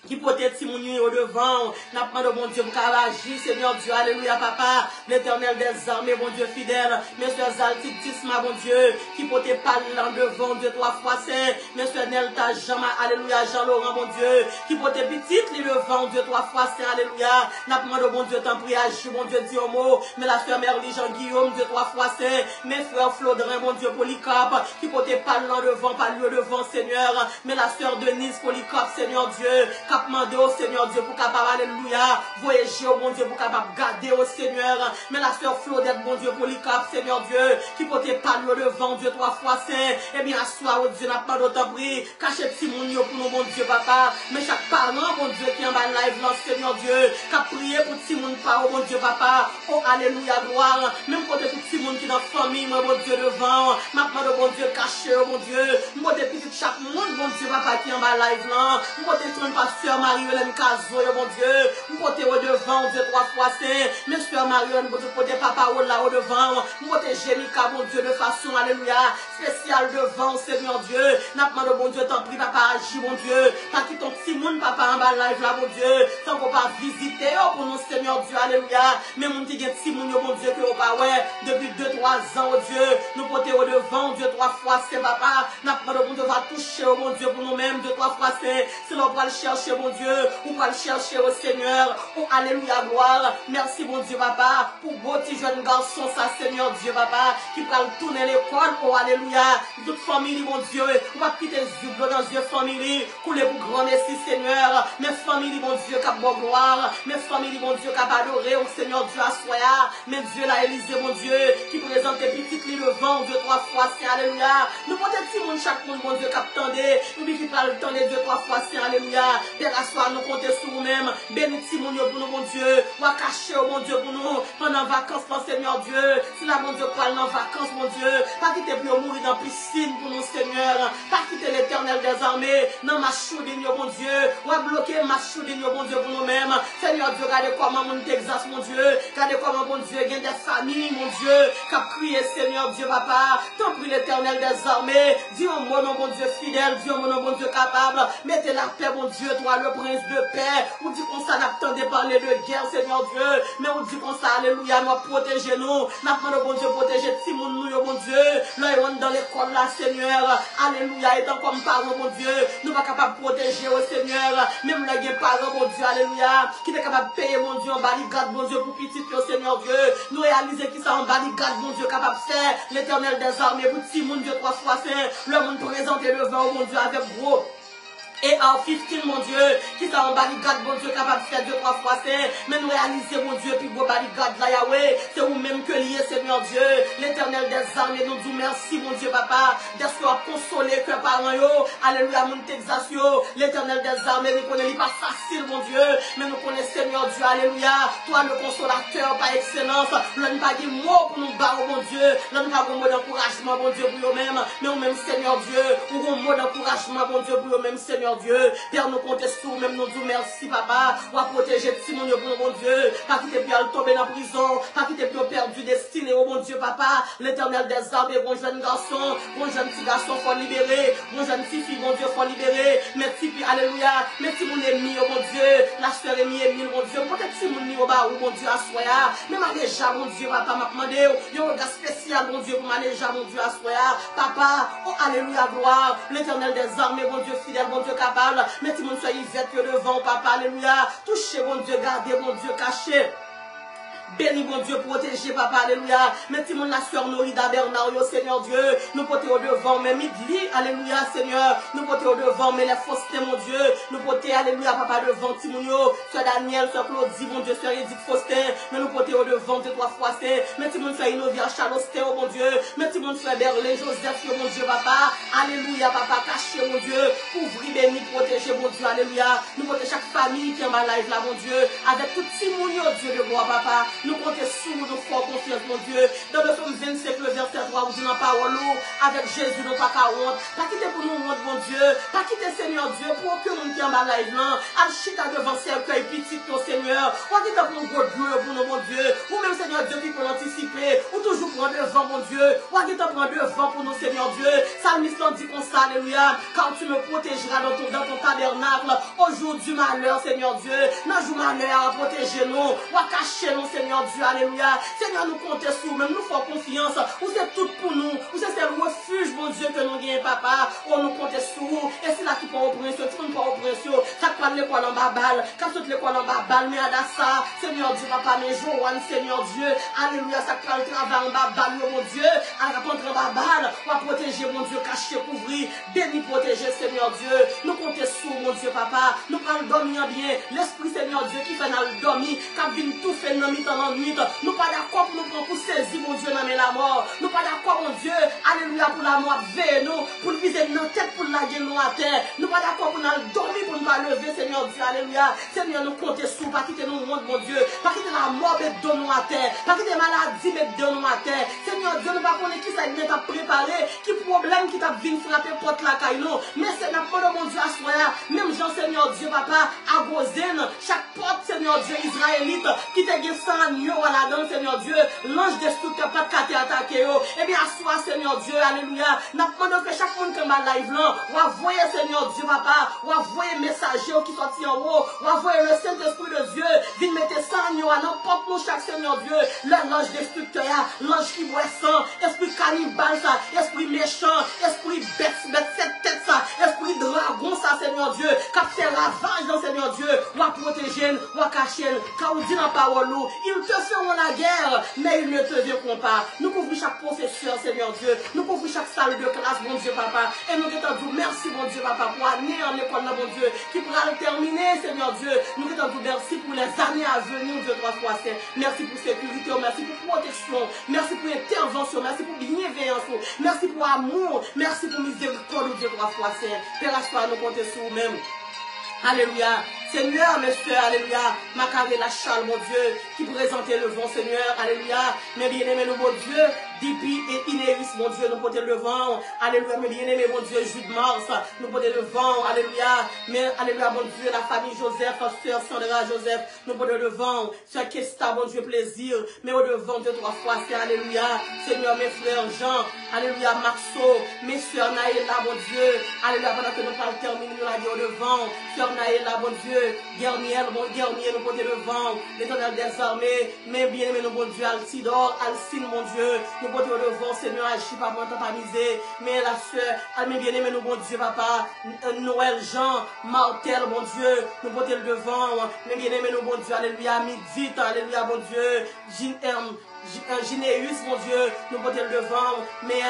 qui peut être Timouni au devant, n'a pas de bon Dieu pour agir, Seigneur Dieu, alléluia, papa, l'Éternel des armées, bon Dieu fidèle, Monsieur Zaltitis, ma bon Dieu, qui peut être parlant devant, Dieu 3 fois saint, Monsieur Nelta, Jean, alléluia, Jean-Laurent, bon Dieu, qui peut être petite, les devant, Dieu 3 fois saint, alléluia, n'a pas de bon Dieu, t'en prie, agir, bon Dieu, dit au mot, mais la sœur Merly, Jean-Guillaume, Dieu 3 fois saint, mes frères Flodrin, bon Dieu, Polycarpe, qui peut être parlant devant, pas lieu devant, Seigneur, mais la sœur Denise, Polycarpe, Seigneur Dieu, cap mandé au Seigneur Dieu pour capable alléluia voyager au bon Dieu pour capable garder au Seigneur mais la sœur Claudette bon Dieu Polycarpe Seigneur Dieu qui peut te parler devant Dieu 3 fois saint et bien asseoir au Dieu n'a pas d'autant pris cacher petit moun yo pour nous bon Dieu papa mais chaque parent bon Dieu qui en bas live là Seigneur Dieu qui a prié pour petit moun pas au bon Dieu papa oh alléluia gloire même côté pour petit moun qui dans famille moi bon Dieu devant maintenant de bon Dieu caché au bon Dieu moi des petits chaque monde bon Dieu papa qui en bas live là moi des son pasteur Marie-Hélène Cazo, mon Dieu, vous portez au devant, Dieu 3 fois saint, mes soeurs Marie-Hélène, vous portez papa là au devant, vous portez Jénica, mon Dieu, de façon, alléluia, spéciale devant, Seigneur Dieu, n'a pas de bon Dieu, t'en prie, papa, agis, mon Dieu, pas qui ton petit monde, papa, en bas live là, mon Dieu, sans qu'on pas visiter, oh, pour nous, Seigneur Dieu, alléluia, mais mon petit petit monde, mon Dieu, que vous pas, ouais, depuis 2-3 ans, oh Dieu, nous portez au devant, Dieu 3 fois saint, papa, n'a pas de bon Dieu, va toucher, oh mon Dieu, pour nous-mêmes, 2-3 fois saint, si l'on va le chercher, mon Dieu, ou va le chercher au Seigneur, oh alléluia, gloire, merci, mon Dieu, papa, pour beau petit jeune garçon, ça, Seigneur Dieu, papa, qui va tourner l'école, oh alléluia, toute famille, mon Dieu, on va quitter les yeux dans Dieu, famille, couler pour grand merci, Seigneur, mes familles, mon Dieu, qui a bon gloire, mes familles, mon Dieu, qui a adoré au Seigneur Dieu, à soya, mes Dieu, la Élysée, mon Dieu, qui présente les petites lits le vent, Dieu, 3 fois, c'est alléluia, nous peut-être si mon chaque monde, mon Dieu, qui attendait, nous qui parle le temps des 2-3 fois, c'est alléluia, Père, à soir, nous comptons sur nous-mêmes, bénis mon Dieu pour nous, mon Dieu, ou à cacher, mon Dieu, pour nous, pendant vacances, mon Seigneur Dieu, si la mon Dieu parle en vacances, mon Dieu, pas quitter pour mourir dans la piscine pour nous, Seigneur, pas quitter l'Éternel des armées, dans ma choudine, mon Dieu, ou à bloquer ma choudine, mon Dieu, pour nous-mêmes, Seigneur Dieu, regardez comment mon Texas, mon Dieu, regardez comment, mon Dieu, il y a des familles, mon Dieu, qui a crié, Seigneur Dieu, papa, t'en prie l'Éternel des armées, dis au mon Dieu fidèle, dis au mon Dieu capable, mettez la paix, mon Dieu, toi, le prince de paix, ou dit qu'on s'en attendait parler de guerre, Seigneur Dieu, mais on dit qu'on s'en, alléluia, nous protéger nous, maintenant, bon Dieu, protéger Timon, nous, mon Dieu, là, on dans l'école, là, Seigneur, alléluia, étant comme parents, mon Dieu, nous pas capables de protéger, au Seigneur, même là, il y a parents, mon Dieu, alléluia, qui est capable de payer, mon Dieu, en barricade, mon Dieu, pour petit, au Seigneur Dieu, nous réaliser qui ça en barricade, mon Dieu, capable de faire, l'Éternel des armées, pour Timon, Dieu, 3 fois saint, le monde présenté devant, mon Dieu, avec gros. Et en 15, mon Dieu, qui t'a en barricade, mon Dieu, capable de faire 2-3 fois saint, mais nous réaliser, mon Dieu, puis vos barricades là, Yahweh, c'est vous-même que lié, Seigneur Dieu, l'Éternel des armées, nous disons merci, mon Dieu, papa, d'être consolé que parents yo, alléluia, mon Texas yo, l'Éternel des armées, nous connaissons pas facile, mon Dieu, mais nous connaissons, Seigneur Dieu, alléluia, toi, le consolateur par excellence, nous n'avons pas dit mot pour nous barrer, mon Dieu, nous n'avons pas de mot d'encouragement, mon Dieu, pour eux-mêmes, mais nous-mêmes, Seigneur Dieu, nous avons un mot d'encouragement, mon Dieu, pour eux-mêmes, Seigneur Dieu, Père, nous comptons sur nous-mêmes, nous disons merci, papa, ou à protéger Timon, mon Dieu, pas qu'il t'ait pu tomber dans la prison, pas qu'il t'ait pu perdu destiné, oh mon Dieu, papa, l'Éternel des armées, bon jeune garçon, bon jeune petit garçon, faut libérer, bon jeune petite fille, mon Dieu, faut libérer, mes petits filles, alléluia, mes petits mon ennemi, oh mon Dieu, la sœur Émile, mon Dieu, peut-être si mon niveau bas, oh mon Dieu, à soya, mais ma déjà, mon Dieu, papa, m'a demandé, il y a un regard spécial, mon Dieu, pour ma déjà, mon Dieu, à soya, papa, oh alléluia, gloire, l'Éternel des armées, mon Dieu, fidèle, mon Dieu, capable, mais si mon soyez vête devant, papa, alléluia, touchez, mon Dieu, gardez, mon Dieu, caché. Béni, bon Dieu, protégé, papa, alléluia. Mettez mon la soeur Norida Bernard, Seigneur Dieu. Nous portons au devant, mais Midli, alléluia, Seigneur. Nous portons au devant, mais les faussetés, mon Dieu. Nous portons, alléluia, papa, devant Timounio, soeur Daniel, soeur Claudie, mon Dieu, soeur Edith Faustin. Mais nous portons au devant de 3 fois, c'est. Mettez mon soeur Inovia Charlotte, oh mon Dieu. Mettez mon soeur Berlin, Joseph, mon Dieu, papa. Alléluia, papa, caché, mon Dieu. Couvrir, béni, protéger, mon Dieu, alléluia. Nous portons chaque famille qui est en ma life là, mon Dieu. Avec tout Timounio, Dieu de gloire, papa. Nous comptons sous nous, fort confiance, mon Dieu. Dans le psaume 25, le verset 3, vous dites dans la parole, avec Jésus, nous pas qu'à honte. Pas quitter pour nous, mon Dieu. Pas quitter, Seigneur Dieu, pour que nous qui en ma life là. Alchita devant cercueil, petit, ton Seigneur. Ou quitter pour nous, God pour nous, mon Dieu. Ou même, Seigneur Dieu, qui peut anticiper. Ou toujours prendre devant, mon Dieu. Ou quitter prendre devant pour nous, Seigneur Dieu. Psalmiste l'en dit comme ça, alléluia. Car tu me protégeras dans ton tabernacle. Aujourd'hui, malheur, Seigneur Dieu. Dans le jour malheur, à protéger nous. Ou à cacher nous, Seigneur Dieu, alléluia. Seigneur, nous comptons sur même nous faisons confiance. Ou c'est tout pour nous. Ou c'est le refuge, mon Dieu, que nous gagnons, papa. Ou nous comptons sur vous. Et c'est là qui peut oppression. Tu ne peux pas oppression. Chaque fois, l'école en babal. Quand toute l'école en babal, mais à ça, Seigneur Dieu, papa, mais Joanne, Seigneur Dieu, alléluia, ça prend le travail en babal, mon Dieu. À répondre en babal. Ou à protéger, mon Dieu, cacher, couvrir. Béni, protéger, Seigneur Dieu. Nous comptons sur, mon Dieu, papa. Nous prenons dormir bien. L'Esprit, Seigneur Dieu, qui fait nous dormir. Quand vient tout fait dans la nuit. Nous pas d'accord pour nous prendre pour saisir, mon Dieu, dans la mort. Nous pas d'accord, mon Dieu, alléluia, pour la mort, vers nous, pour viser nos têtes, pour la gueule, nous à terre. Nous pas d'accord pour nous dormir, pour nous pas lever, Seigneur Dieu, alléluia. Seigneur, nous comptons sous, pas quitter nous, mon Dieu, pas quitter la mort, mais de nous à terre, pas quitter la maladie, mais de nous à terre. Seigneur Dieu, nous pas connaître qui ça vient t'a préparé, qui problème qui t'a venu frapper porte la caille, non. Mais c'est notre mon Dieu, à soi, même Jean, Seigneur Dieu, papa, à Gozen, chaque porte, Seigneur Dieu, israélite, qui t'a gagné 100 agneaux à la donne, Seigneur Dieu, l'ange destructeur pas de caté attaqué, eh bien, à soi, Seigneur Dieu, alléluia, n'a pas que chaque monde qui m'a live là, ou à voyer, Seigneur Dieu, papa, ou à voyer messager qui sorti en haut, ou à voyer le Saint-Esprit de Dieu, vient mettre 100 agneaux à n'importe nous, chaque Seigneur Dieu, l'ange destructeur, l'ange qui boit sang, esprit cannibale, ça, esprit méchant, esprit bête, cette tête, ça, esprit dragon, ça, Seigneur Dieu, qui fait ravage dans Seigneur Dieu, ou à protéger, ou à cacher, car on dit dans la parole, ils te feront la guerre, mais ils ne te verront pas. Nous couvrons chaque professeur, Seigneur Dieu, nous couvrons chaque salle de classe, mon Dieu, papa, et nous t'en merci, mon Dieu, papa, pour l'année en école, mon Dieu, qui pourra le terminer, Seigneur Dieu, nous t'en merci pour les années à venir, Dieu, 3 fois saint, merci pour sécurité, merci pour protection, merci pour intervention, merci pour bienveillance, merci pour amour, merci pour miséricorde, Dieu, 3 fois saint. Père, à soi, nous comptons sur nous-mêmes. Alléluia. Seigneur, mes soeurs, alléluia. Macaré la chale, mon Dieu, qui présentait le vent, Seigneur, alléluia. Mes bien-aimés, mon Dieu, Dipi et Inéris, mon Dieu, nous portons le vent, alléluia. Mes bien-aimés, mon Dieu, Jude Mars, nous portons le vent, alléluia. Mais, alléluia, mon Dieu, la famille Joseph, sœur Sandra Joseph, nous portons le vent. Sœur Kesta, mon Dieu, plaisir. Mais au devant, 2, 3 fois, c'est alléluia. Seigneur, mes frères Jean, alléluia, Maxo, mes soeurs Naïla, mon Dieu, alléluia, pendant que nous parlons terminer, nous l'avons au devant. Sœur Naïla, mon Dieu, Guernier, mon Guernier, nous portons le vent. L'Éternel des armées, mes bien-aimés, nous, mon Dieu, Altidor, Alcine, mon Dieu, nous portons le vent, Seigneur, agis pas pour t'entamiser. Mais la soeur, mes bien-aimés, nous, mon Dieu, papa, Noël, Jean, Martel, mon Dieu, nous portons le vent. Mes bien-aimés, nous, mon Dieu, alléluia, Midi, alléluia, mon Dieu, Ginéus, mon Dieu, nous portons le devant, mais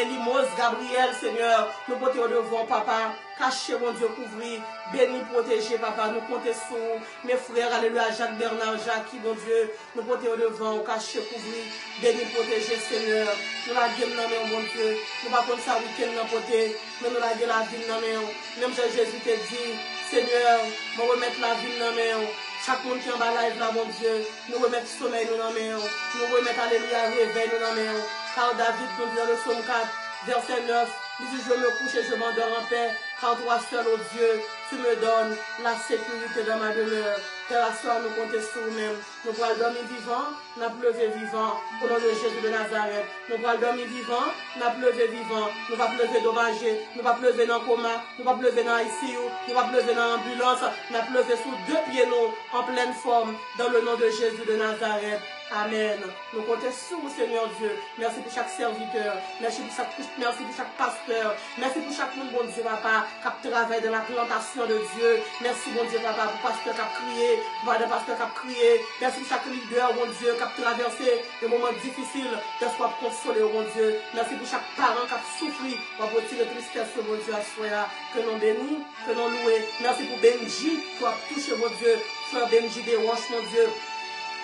Limos, Gabriel, Seigneur, nous portons le devant, papa, cachez, mon Dieu, couvrir, béni, protéger, papa, nous comptons sur mes frères, alléluia, Jacques Bernard, Jacques, mon Dieu, nous portons au devant, cachez, couvrir, béni, protéger, Seigneur, nous la gueule dans nos mon Dieu, nous ne pas comme ça, week-end dans côté, mais nous la gueule la vie dans nos même Jésus te dit, Seigneur, nous remettre la vie dans nos chaque monde qui est en bas live là, mon Dieu, nous remettons sommeil nous dans les mains, nous remettons alléluia, réveil nous dans les mains. Car David nous dit dans le psaume 4, verset 9, il dit, je me couche et je m'endors en paix, car toi seul, ô Dieu, tu me donnes la sécurité dans ma demeure. Père, à soir, nous comptons sur nous-mêmes. Nous pourrons dormir vivant, nous pleuver vivant, au nom de Jésus de Nazareth. Nous pourrons dormir vivant, nous pleuver vivant, nous va pleuver dommagé, nous va pleuver dans le coma, nous va pleuver dans ICU, nous va pleuver dans l'ambulance, nous va pleuver sous 2 pieds nous, en pleine forme, dans le nom de Jésus de Nazareth. Amen. Nous comptons sur vous, Seigneur Dieu. Merci pour chaque serviteur. Merci pour chaque pasteur. Merci pour chaque monde, bon Dieu, papa, qui travaille dans la plantation de Dieu. Merci, bon Dieu, papa, pour pasteur qui a crié, pour le pasteur qui a crié. Merci pour chaque leader, bon Dieu, qui a traversé des moments difficiles, d'espoir consoler, bon Dieu. Merci pour chaque parent qui a souffert, pour retirer tristesse, bon Dieu, à soi, que nous bénis, que nous louons. Merci pour Benji, qui a touché, mon Dieu, frère Benji des Roches, mon Dieu.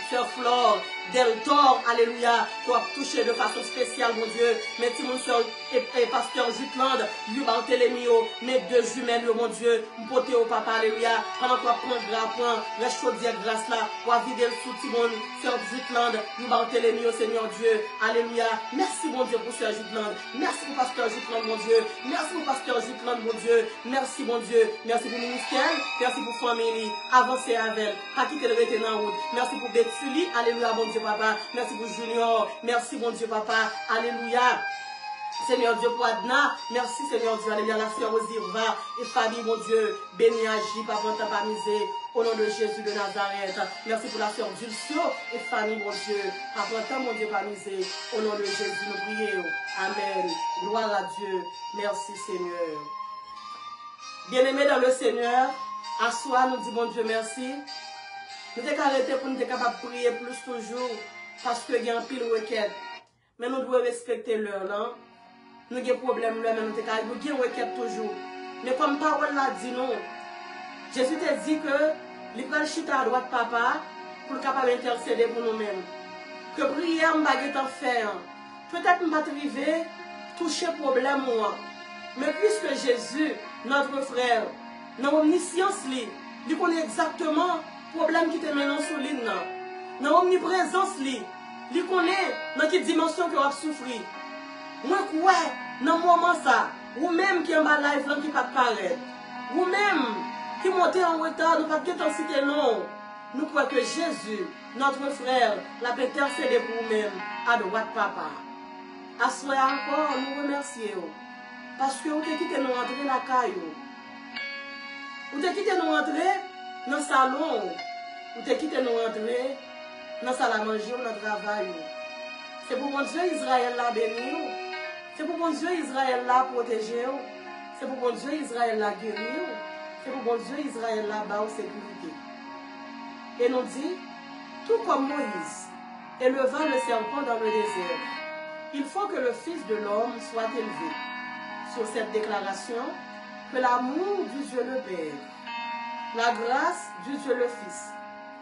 Sœur Flore, Deltor, alléluia, tu as touché de façon spéciale, mon Dieu. Merci, mon soeur et pasteur Jutland, Barthélémio, mes deux jumelles, mon Dieu, m'poté au papa, alléluia. Pendant que tu prends grappin, reste chaudière grâce là, pour vider le sous Timon, sœur Jutland, Barthélémio, Seigneur Dieu, alléluia. Merci, mon Dieu, pour sœur Jutland. Merci pour pasteur Jutland, mon Dieu. Merci pour pasteur Jutland, mon Dieu. Merci, mon Dieu. Merci pour le ministère. Merci pour famille. Avancez avec elle. Pas quitter le rete dans route. Merci pour Betsuli. Alléluia, mon Dieu, papa. Merci pour Junior. Merci, mon Dieu, papa. Alléluia. Seigneur Dieu pour Adna, merci Seigneur Dieu, alléluia, la sœur Ozirva et famille, mon Dieu, béni agis, papa, t'as pas misé, au nom de Jésus de Nazareth. Merci pour la sœur Dulcio et famille, mon Dieu, papa, t'as, mon Dieu, pas misé, au nom de Jésus, nous prions. Amen. Gloire à Dieu. Merci Seigneur. Bien-aimés dans le Seigneur, à soi, nous disons, mon Dieu, merci. Nous sommes arrêtés pour nous être capables de prier plus toujours, parce qu'il y a un pile requête. Mais nous devons respecter l'heure, non? Nous avons des problèmes, mais nous avons des requêtes toujours. Mais comme parole l'a dit, non. Jésus t'a dit que l'École chita à droite, papa, pour le capable d'intercéder pour nous-mêmes. Que prière, nous ne en faire. Peut-être que nous ne arriver toucher le problème, moi. Mais puisque Jésus, notre frère, dans l'omniscience, il connaît exactement le problème qui te mène sur l'île. Dans l'omniprésence, il connaît dans quelle dimension que vous avez souffert. Moi, quoi, dans le moment ça, ou même qui est en bas live, qui ne pas paraître, ou même qui montez en retard, nous ne pas en citer non. Nous croyons que Jésus, notre frère, l'a intercédé pour nous-mêmes, à droite papa. À soi encore, nous remercions. Parce que vous avez quitté nous rentrer dans la caille. Vous avez quitté nous rentrer dans le salon. Vous avez quitté nous rentrer dans la salle à manger, dans le travail. C'est pour mon Dieu Israël l'a béni. C'est pour mon Dieu Israël l'a protégé. C'est pour mon Dieu Israël l'a guéri. C'est pour mon Dieu Israël l'a bas sécurité. Et nous dit, tout comme Moïse éleva le serpent dans le désert, il faut que le Fils de l'homme soit élevé. Sur cette déclaration, que l'amour du Dieu le Père, la grâce du Dieu le Fils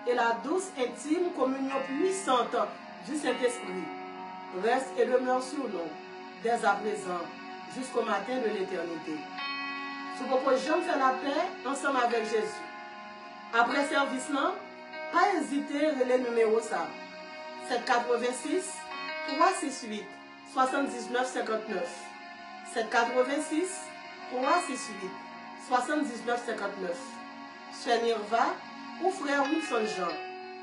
et la douce intime communion puissante du Saint-Esprit reste et demeure sur nous dès à présent jusqu'au matin de l'éternité. Si vous pouvez jamais faire la paix ensemble avec Jésus. Après service, pas hésiter à les numéros ça. 786 368 79 59. 786 368 79 59. Sœur Nirva ou frère Wilson Jean,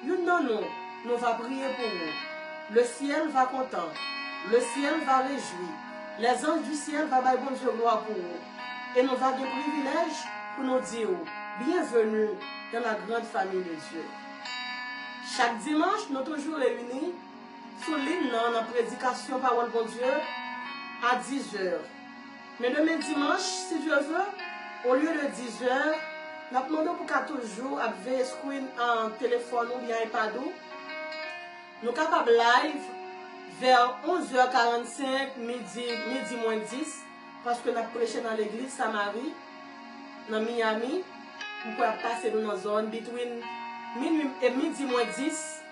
nous va prier pour vous. Le ciel va content, le ciel va réjouir, les anges du ciel va bailler bon Dieu gloire pour vous. Et nous va des privilèges pour nous dire bienvenue dans la grande famille de Dieu. Chaque dimanche, nous sommes toujours réunis sur l'île dans la prédication parole bon Dieu à 10h. Mais demain dimanche, si Dieu veut, au lieu de 10h, nous demandons pour qu'à toujours, avec screen en téléphone ou bien iPad, nous sommes capables live vers 11h45, midi moins 10, parce que nous avons prêché dans l'église Samarie, dans Miami. Nous pouvons passer dans nos zones, between minuit et midi moins 10,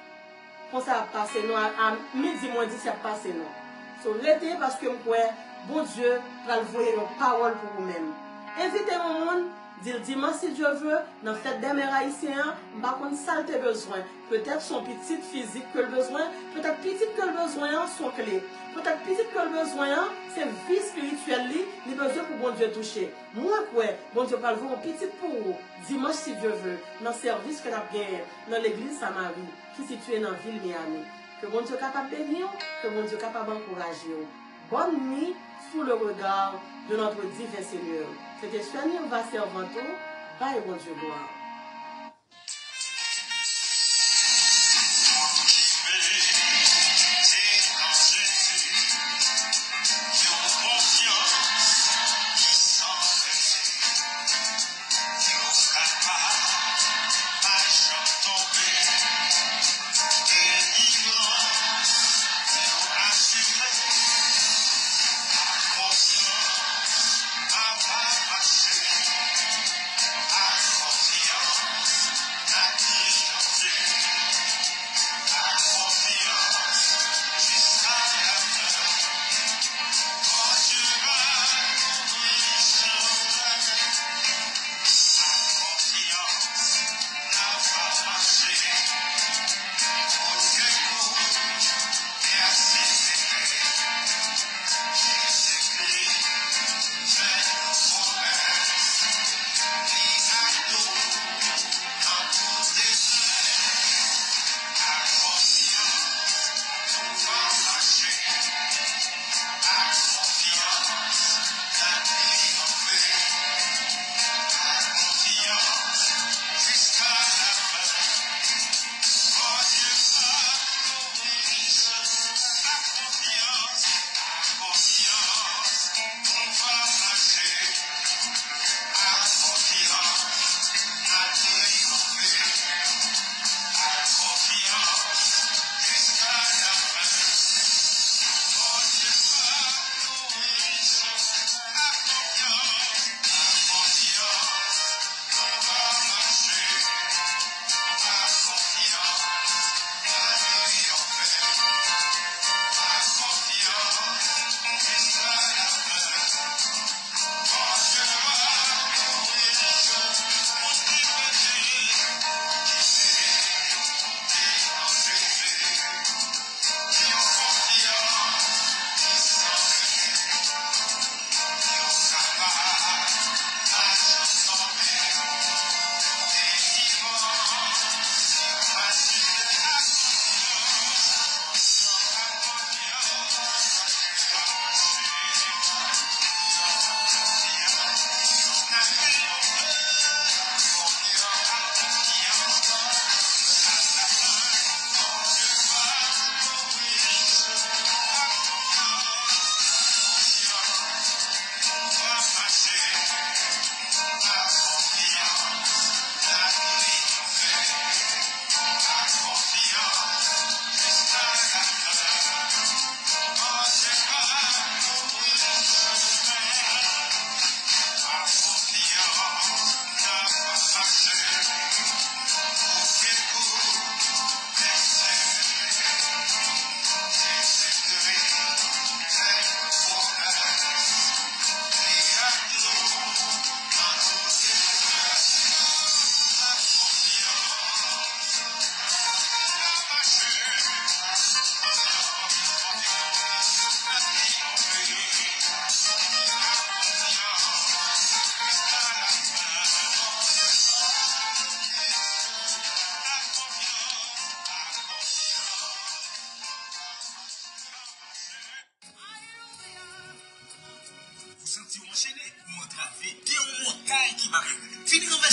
pour ça passer nous, à midi moins 10, ça passe nous. So, l'été, parce que nous pouvons, bon Dieu, va le voir une parole pour vous-même. Invitez mon monde. Dire dimanche si Dieu veut, dans la fête des mères haïtiens, par contre, ça a besoin. Peut-être son petit physique que le besoin, peut-être petit que le besoin, son clé. Peut-être petit que le besoin, c'est vie spirituelle, il besoin pour bon Dieu toucher. Moi, quoi, bon Dieu parle vous petit pour vous, dimanche si Dieu veut, dans le service que nous avons dans l'église Samarie, qui est située dans la ville de Miami. Que bon Dieu capable de bénir, que bon Dieu capable d'encourager. Bonne nuit sous le regard de notre divin Seigneur. C'était Sœur Nirva Servanto, Bye bon Dieu gloire.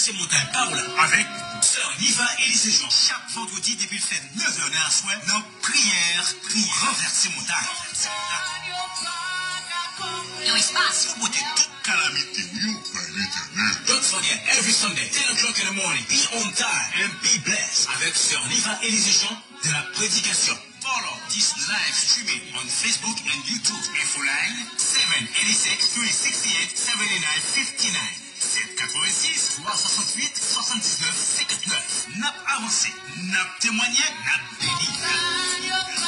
renverser montagne par là avec Sœur Niva Élysée Jean. Chaque vendredi depuis le fait 9h à soir, dans prière, renverser montagne. Yo, espace. Pour botter toute calamité, don't forget, every Sunday, 10 o'clock in the morning, be on time and be blessed avec Sœur Niva Élysée Jean de la prédication. Follow this live streaming on Facebook and YouTube. Info line 786 368 7959. 786 368 79 59. Nap avancé, nap témoigné, nap béni.